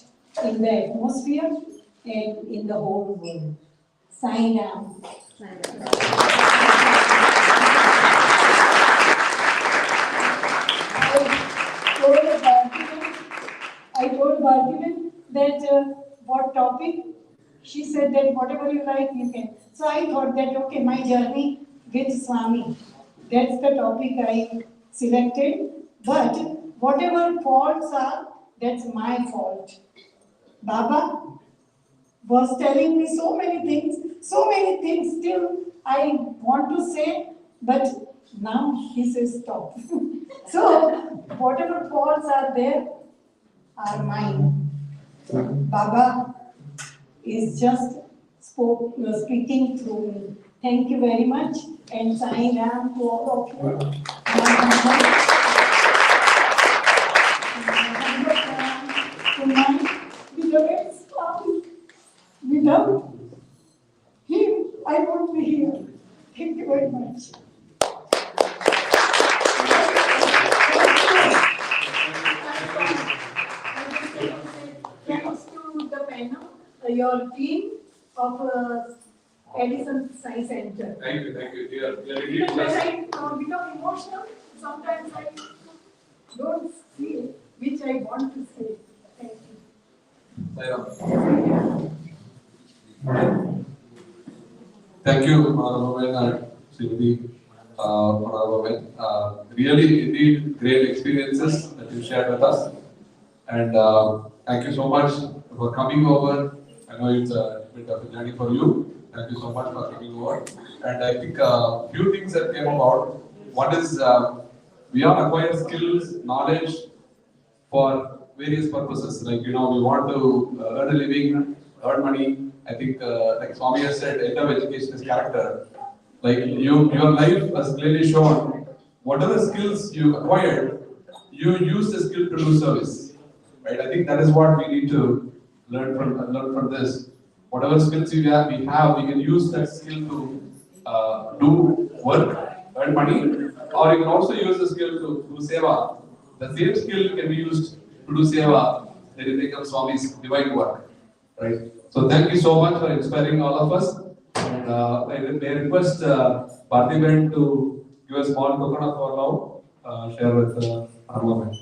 in the atmosphere and in the whole world. Sai Ram. I told Bhargavan that what topic, she said that whatever you like you can. So I thought that okay, my journey with Swami, that's the topic I selected. But whatever faults are, that's my fault. Baba was telling me so many things still I want to say, but now he says stop. So whatever faults are there are mine. Baba is just speaking through me. Thank you very much, and Sai Ram to all of you. To my beloved Swami. Without him, I won't be here. Thank you very much. Thanks to the panel, your team of Edison Science Center. Thank you, dear. We are really Even when blessed. I become emotional, sometimes I don't see which I want to say. Thank you. Thank you, Women and Srimati, Women. Really, indeed, great experiences that you shared with us. And thank you so much for coming over. I know it's a bit of a journey for you. Thank you so much for coming over. And I think a few things that came about. One is we have acquired skills, knowledge for various purposes. Like, we want to earn a living, earn money. I think, like Swami has said, end of education is character. Like, your life has clearly shown whatever skills you acquired, you use the skill to do service. Right? I think that is what we need to learn from this. Whatever skills we have, we can use that skill to do work, earn money, or you can also use the skill to do seva, The same skill can be used to do seva, anything of Swami's divine work. Right? So thank you so much for inspiring all of us. And I may request Parthiban to give a small token of our love, share with our women.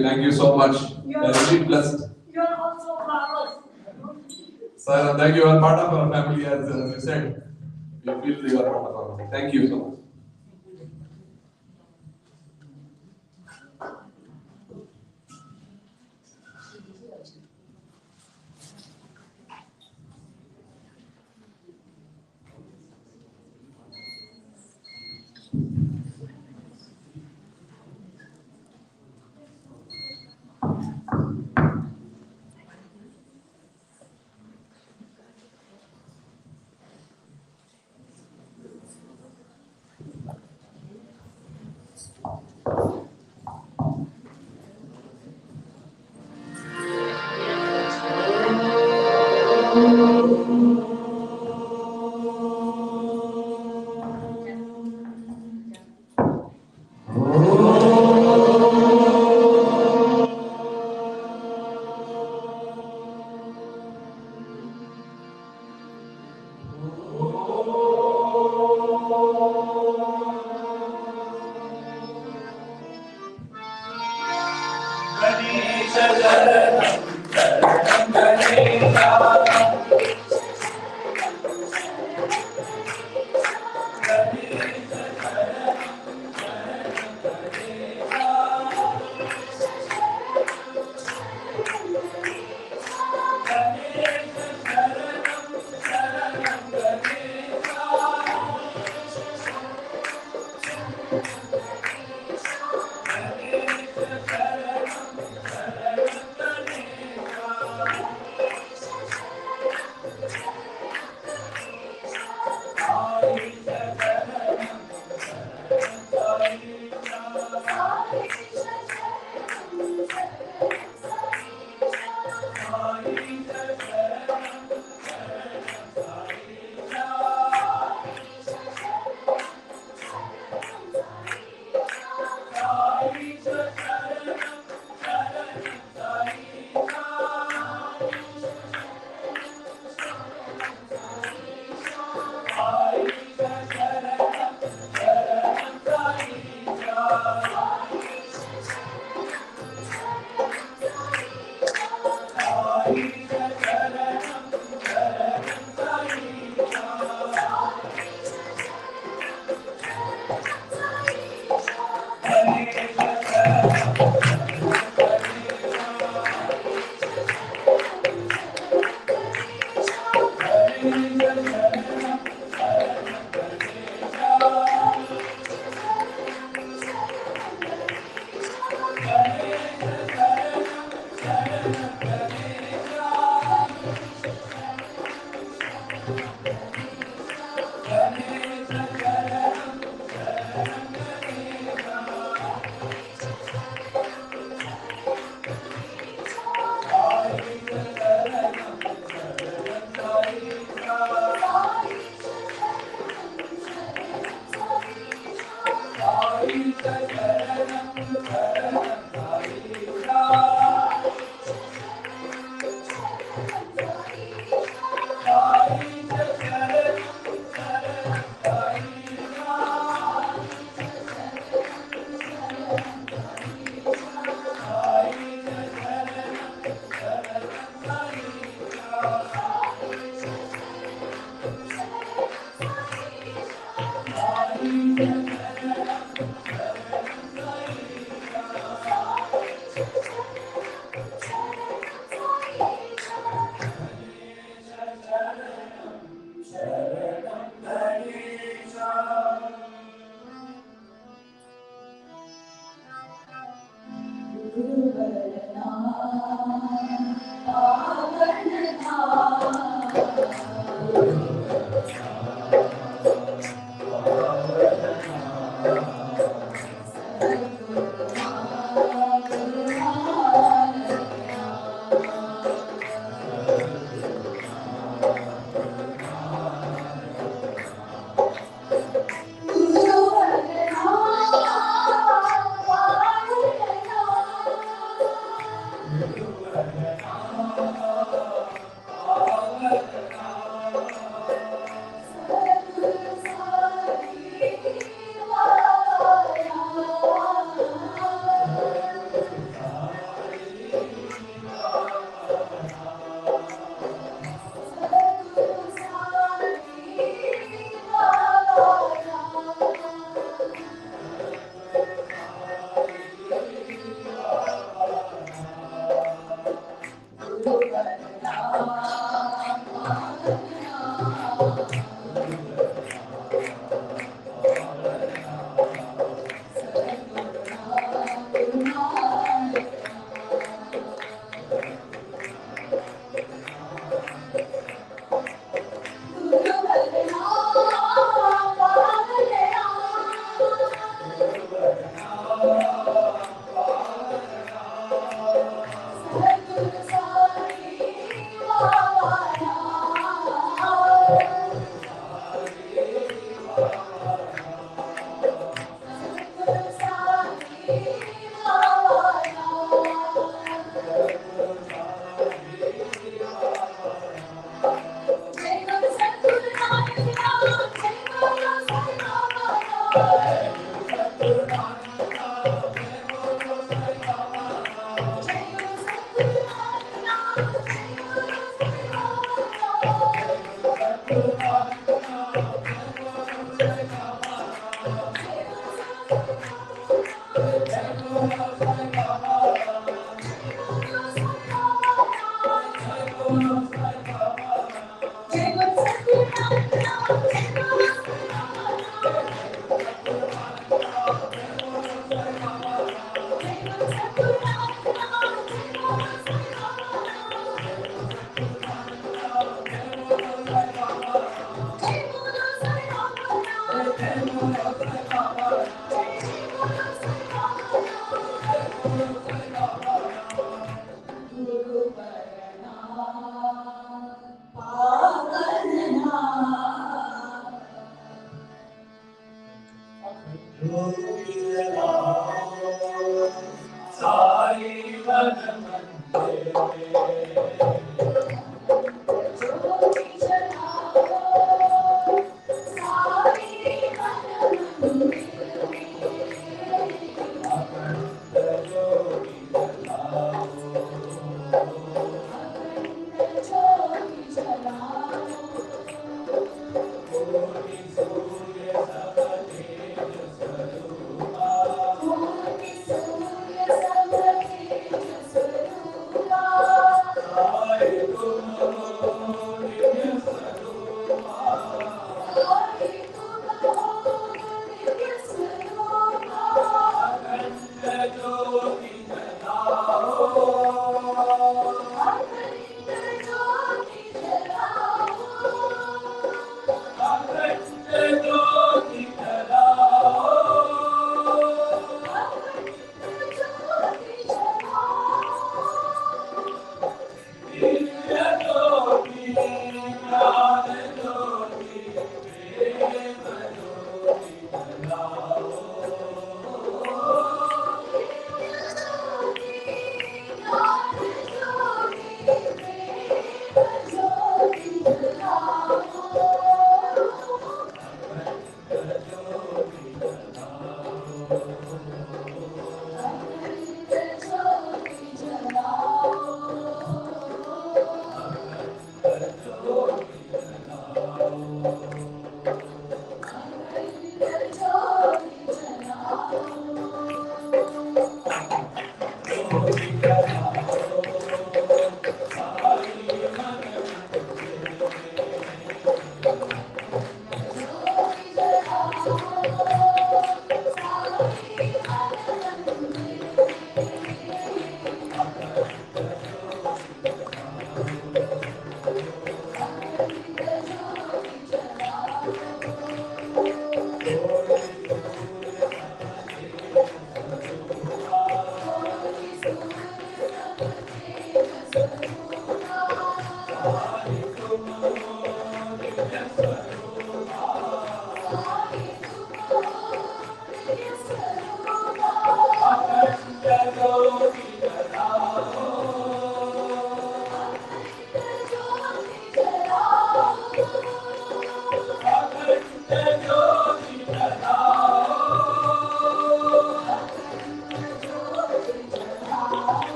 Thank you so much. You're Really blessed. You're also flowers. Sir, thank you. You are part of our family, as you said. We feel you are part of our family. Thank you so much.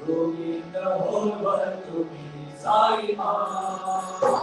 You mean the whole world to me, Sai Ma.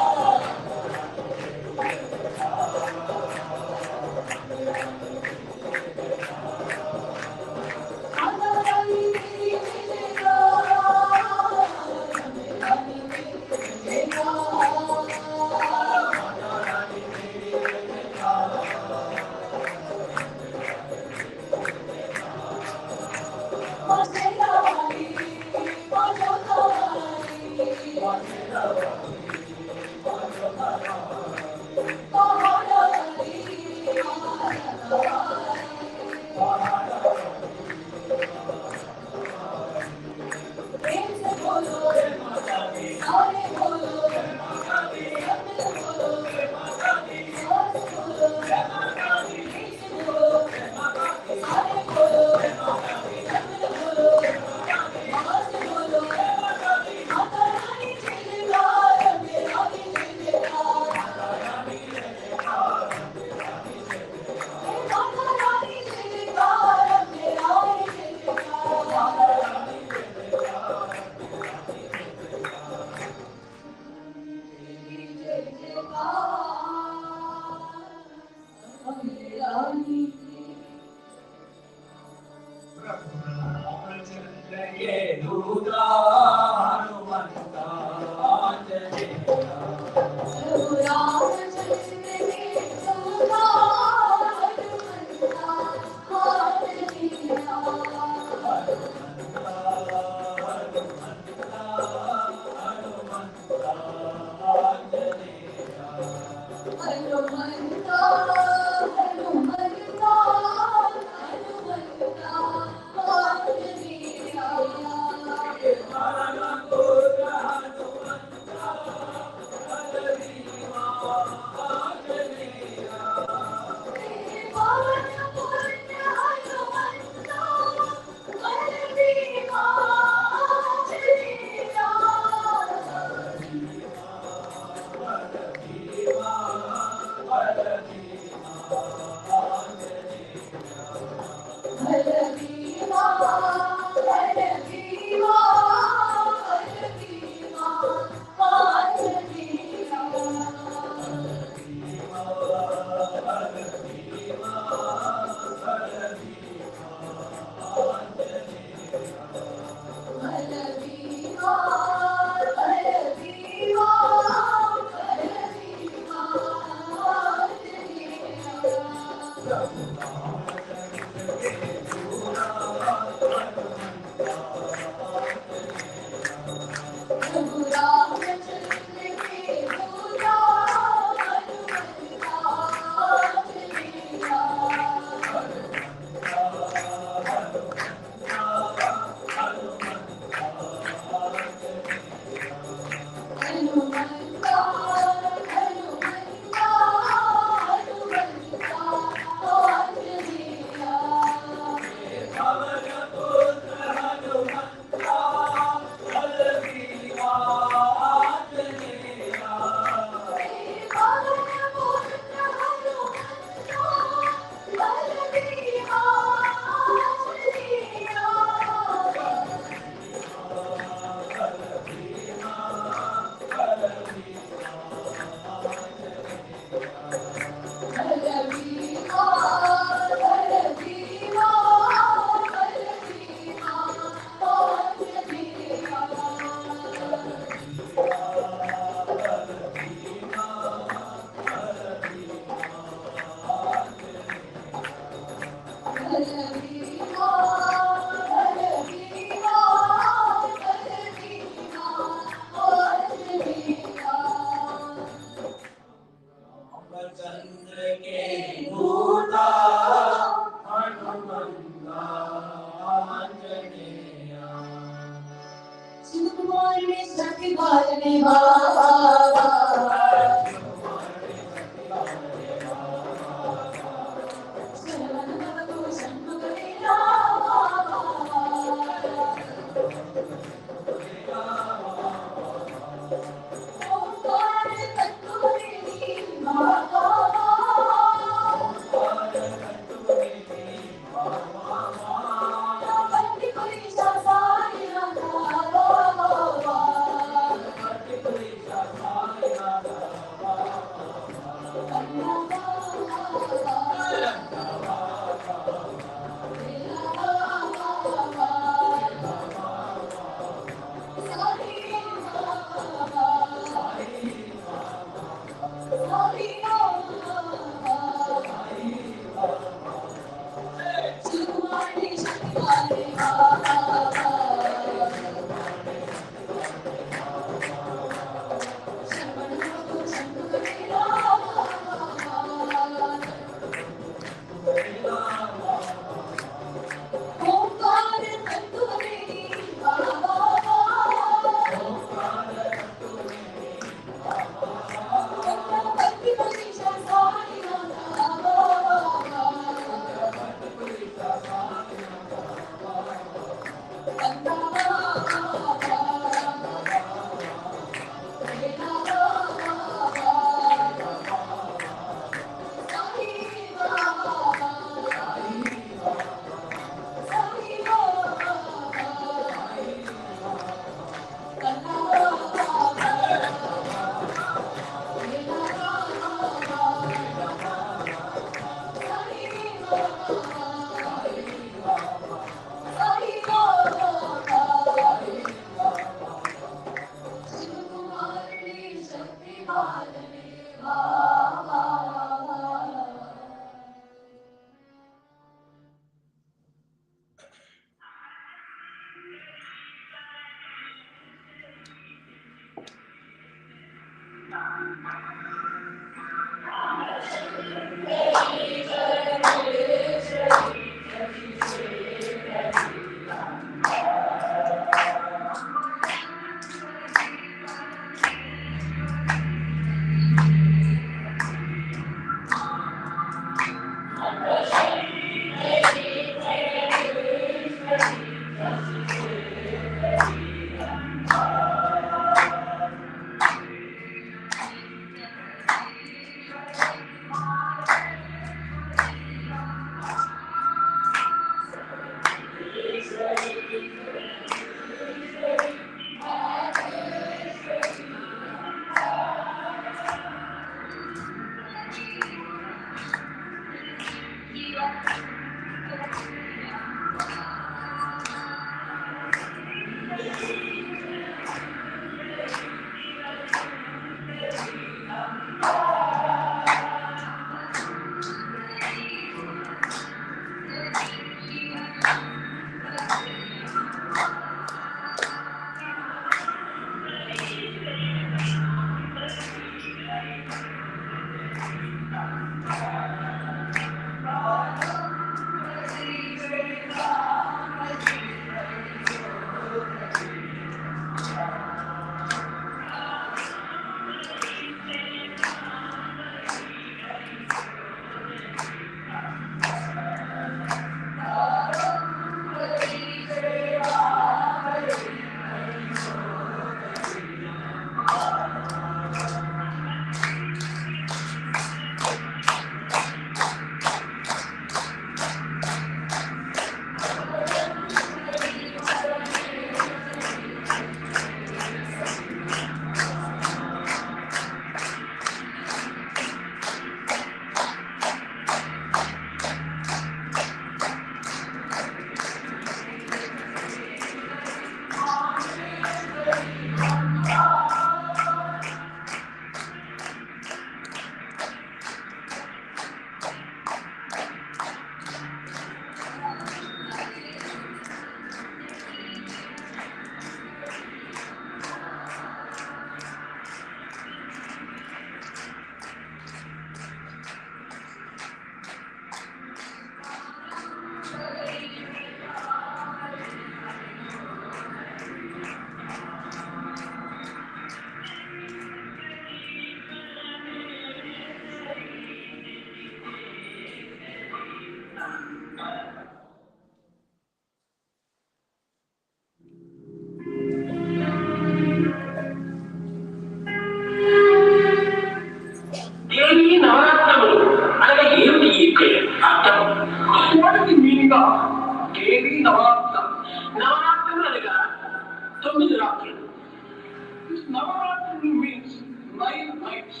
Navaratri means 9 nights.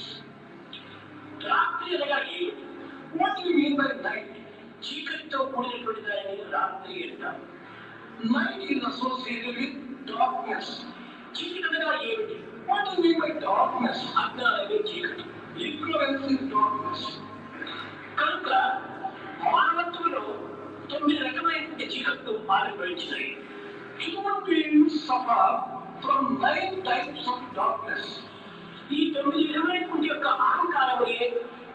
రాత్రి అనగా ఏమిటి? What do you mean by night? చీకటితో కూడినటువంటి దానిని రాత్రి అంటారు. Night is associated with darkness. చీకటి అనగా ఏమిటి? What do you mean by darkness? అజ్ఞానమే చీకటి. Ignorance is darkness. కనుక మానవత్వంలో 9 రకమైన చీకట్లు ఆవిర్భవించినాయి. Human beings suffer from 9 types of darkness. ఈ 9 విధమైనటువంటి యొక్క అహంకారమే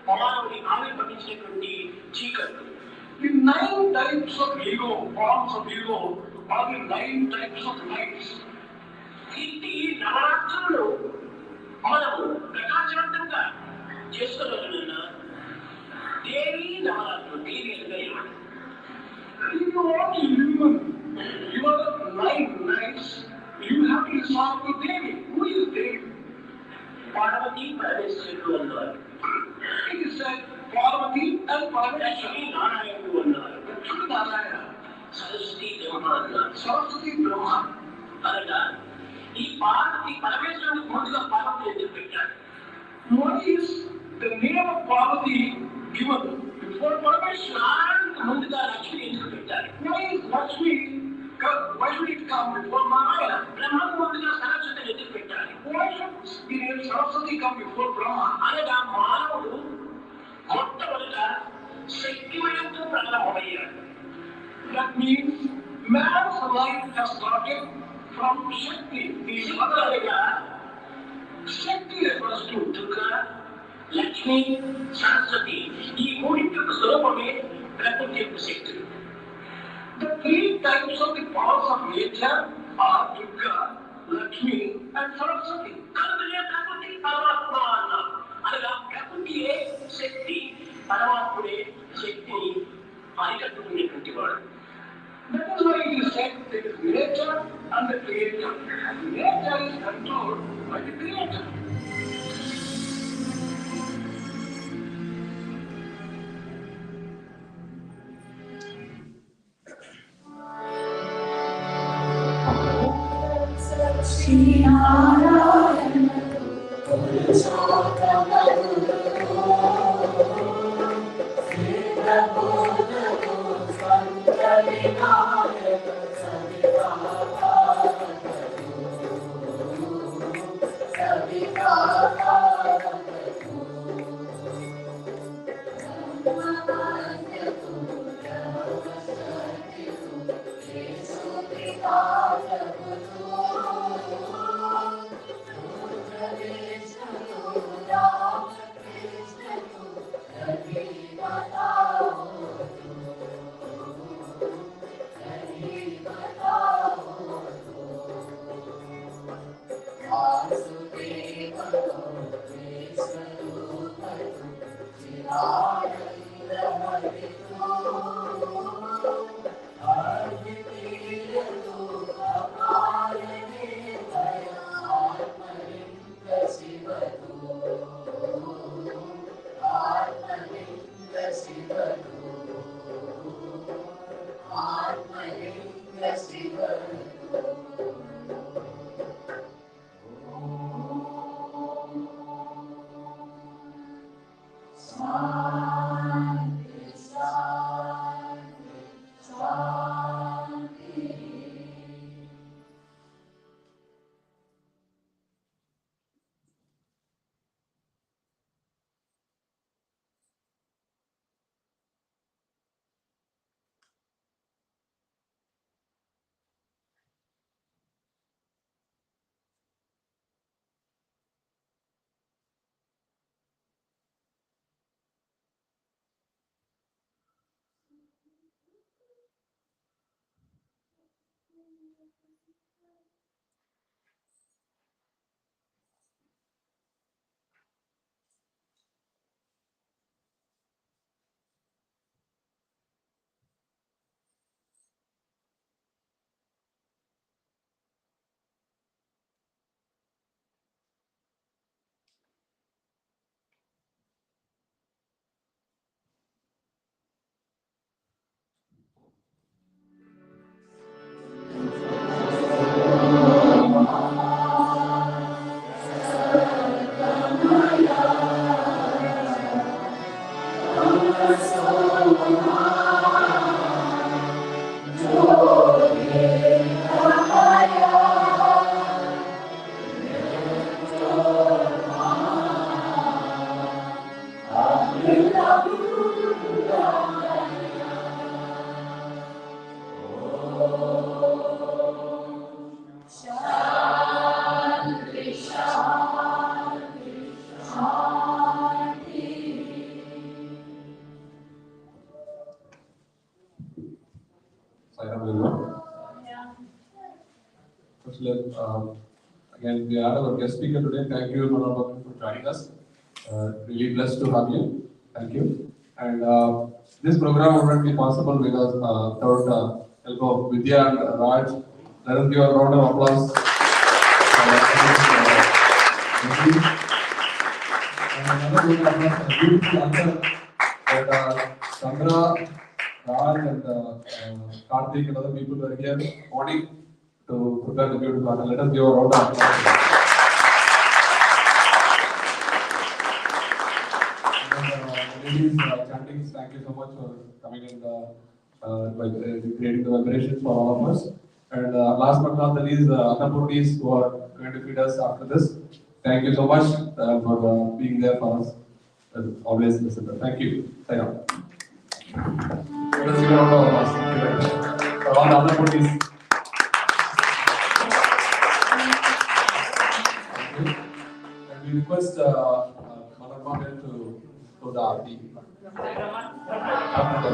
మానవుని ఆవిర్భవించినటువంటి చీకట్లు. The 9 types of ego, forms of ego, are the 9 types of nights. ఈ నవరాత్రులు మనము ప్రకాశవంతంగా చేసుకున్న దేవి నవరాత్రులు. దేవి అనగా ఏమిటి? You are human. You are 9 nights. You have to resolve the Devi. Who is Devi? Parvati, Parameshwaru annaru. It is said Parvati and Parameshwaru Narayanadu annaru. Lakshmi Narayana, Saraswati Brahma annaru. Saraswati Brahma. అనగా ఈ పార్వతి పరమేశ్వరుడు ముందుగా పార్వతి ఎందుకు పెట్టారు? What is the name of Parvati given before Parameshwara? ముందుగా లక్ష్మి ఎందుకు పెట్టారు? Why is Lakshmi? Why should it come before Narayana? బ్రహ్మకు ముందుగా సరస్వతిని ఎందుకు పెట్టాలి? Why should the name Saraswati come before Brahma? అనగా మానవుడు మొట్టమొదట శక్తిమయంతో ప్రారంభమయ్యాడు. That means man's life has started from Shakti. The other Shakti refers to Durga, Lakshmi, Saraswati. ఈ మూడింటికి స్వరూపమే ప్రకృతి యొక్క శక్తి. The 3 types of the powers of nature are Durga, Lakshmi and Saraswati. కనుకనే ప్రకృతి పరమాత్మ అన్నారు. అనగా ప్రకృతియే శక్తి, పరమాత్ముడే శక్తిని అరికట్టుకునేటువంటి వాడు. That is why it is said there is nature and the creator. Nature is controlled by the creator. Philip. Again, we are our guest speaker today. Thank you, Manoj, for joining us. Really blessed to have you. Thank you. And this program wouldn't be possible without help of Vidya and Raj. Let us give a round of applause. Thank you. And another round of applause for the beautiful answer that Chandra, Raj, and Karthik and other people were here morning to prepare the beautiful answer. Let us give a round of applause. Ladies, chanting, thank you so much for coming and creating the vibrations for all of us. And last but not the least, the Annapurnis who are going to feed us after this. Thank you so much for being there for us. Always listen. Thank you. Thank you. Let's give a round of applause for all the Annapurnis. Thank you. And we request Manappa to go to Aarti. After the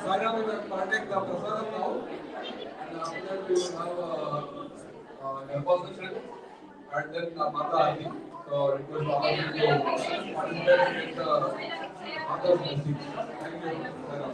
Saira will partake the prasadam now, and after that we will have deposition and then Mata Arti. So request all of you to participate in the Mata's blessing. Thank you, Saira.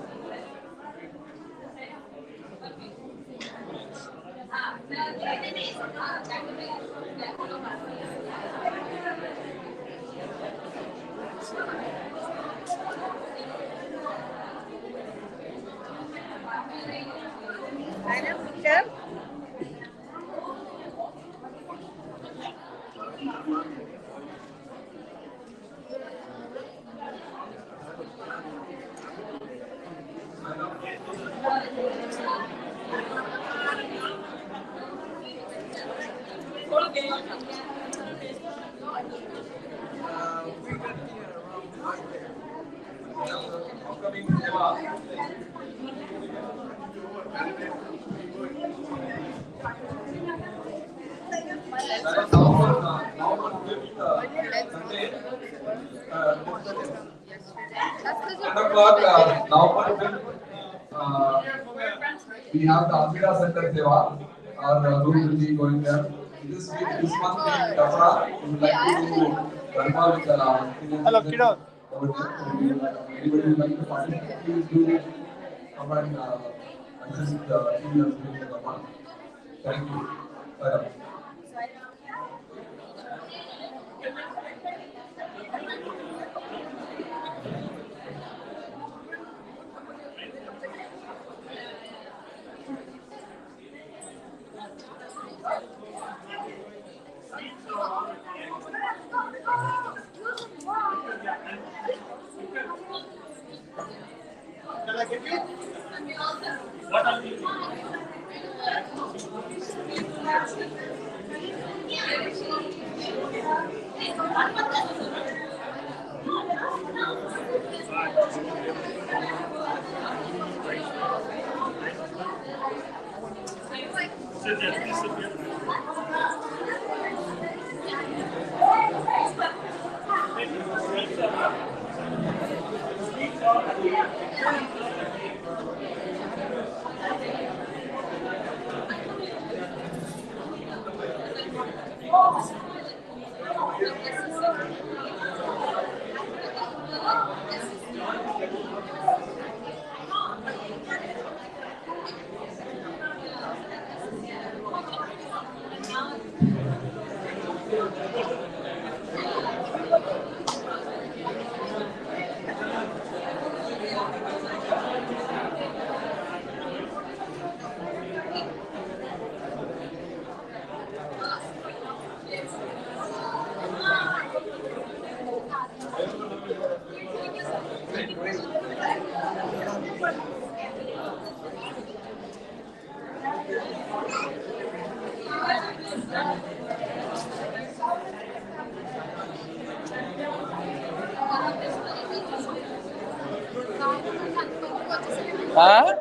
Upcoming Eva. November 5th, Sunday, 10 o'clock, November 5th, we have the Almira Center Seva, our group will be going there. This week, this month being Dasara, we would like to do Dharma with Hello, kiddo. over there. So anybody would like to participate, please do come and assist the seniors during the Dharma. Thank you. Bye. Can I give you? Sit there, please sit there. Hah?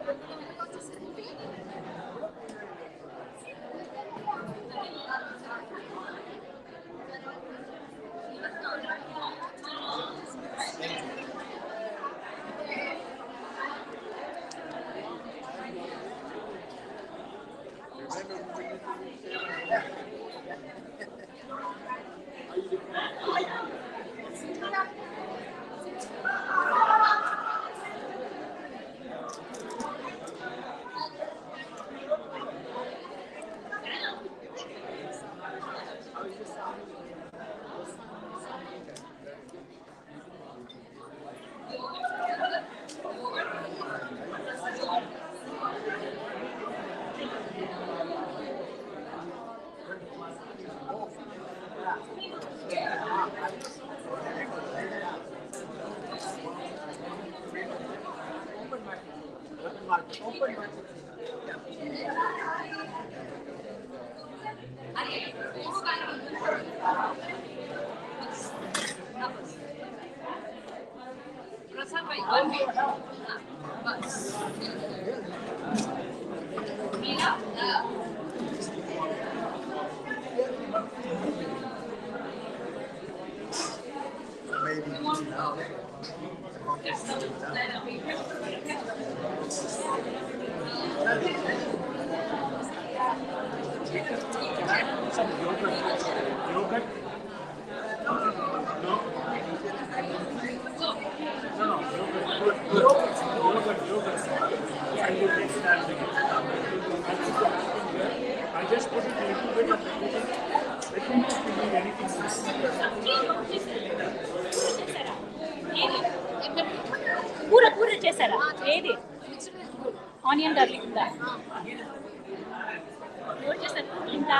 Some yogurt. Yogurt? No? No, yogurt. Yogurt. I will take that. I just put it a little bit of everything. Let me know if you need anything. కూర చేశారా ఏది onion garlic ఉందా చేశారు ఇంకా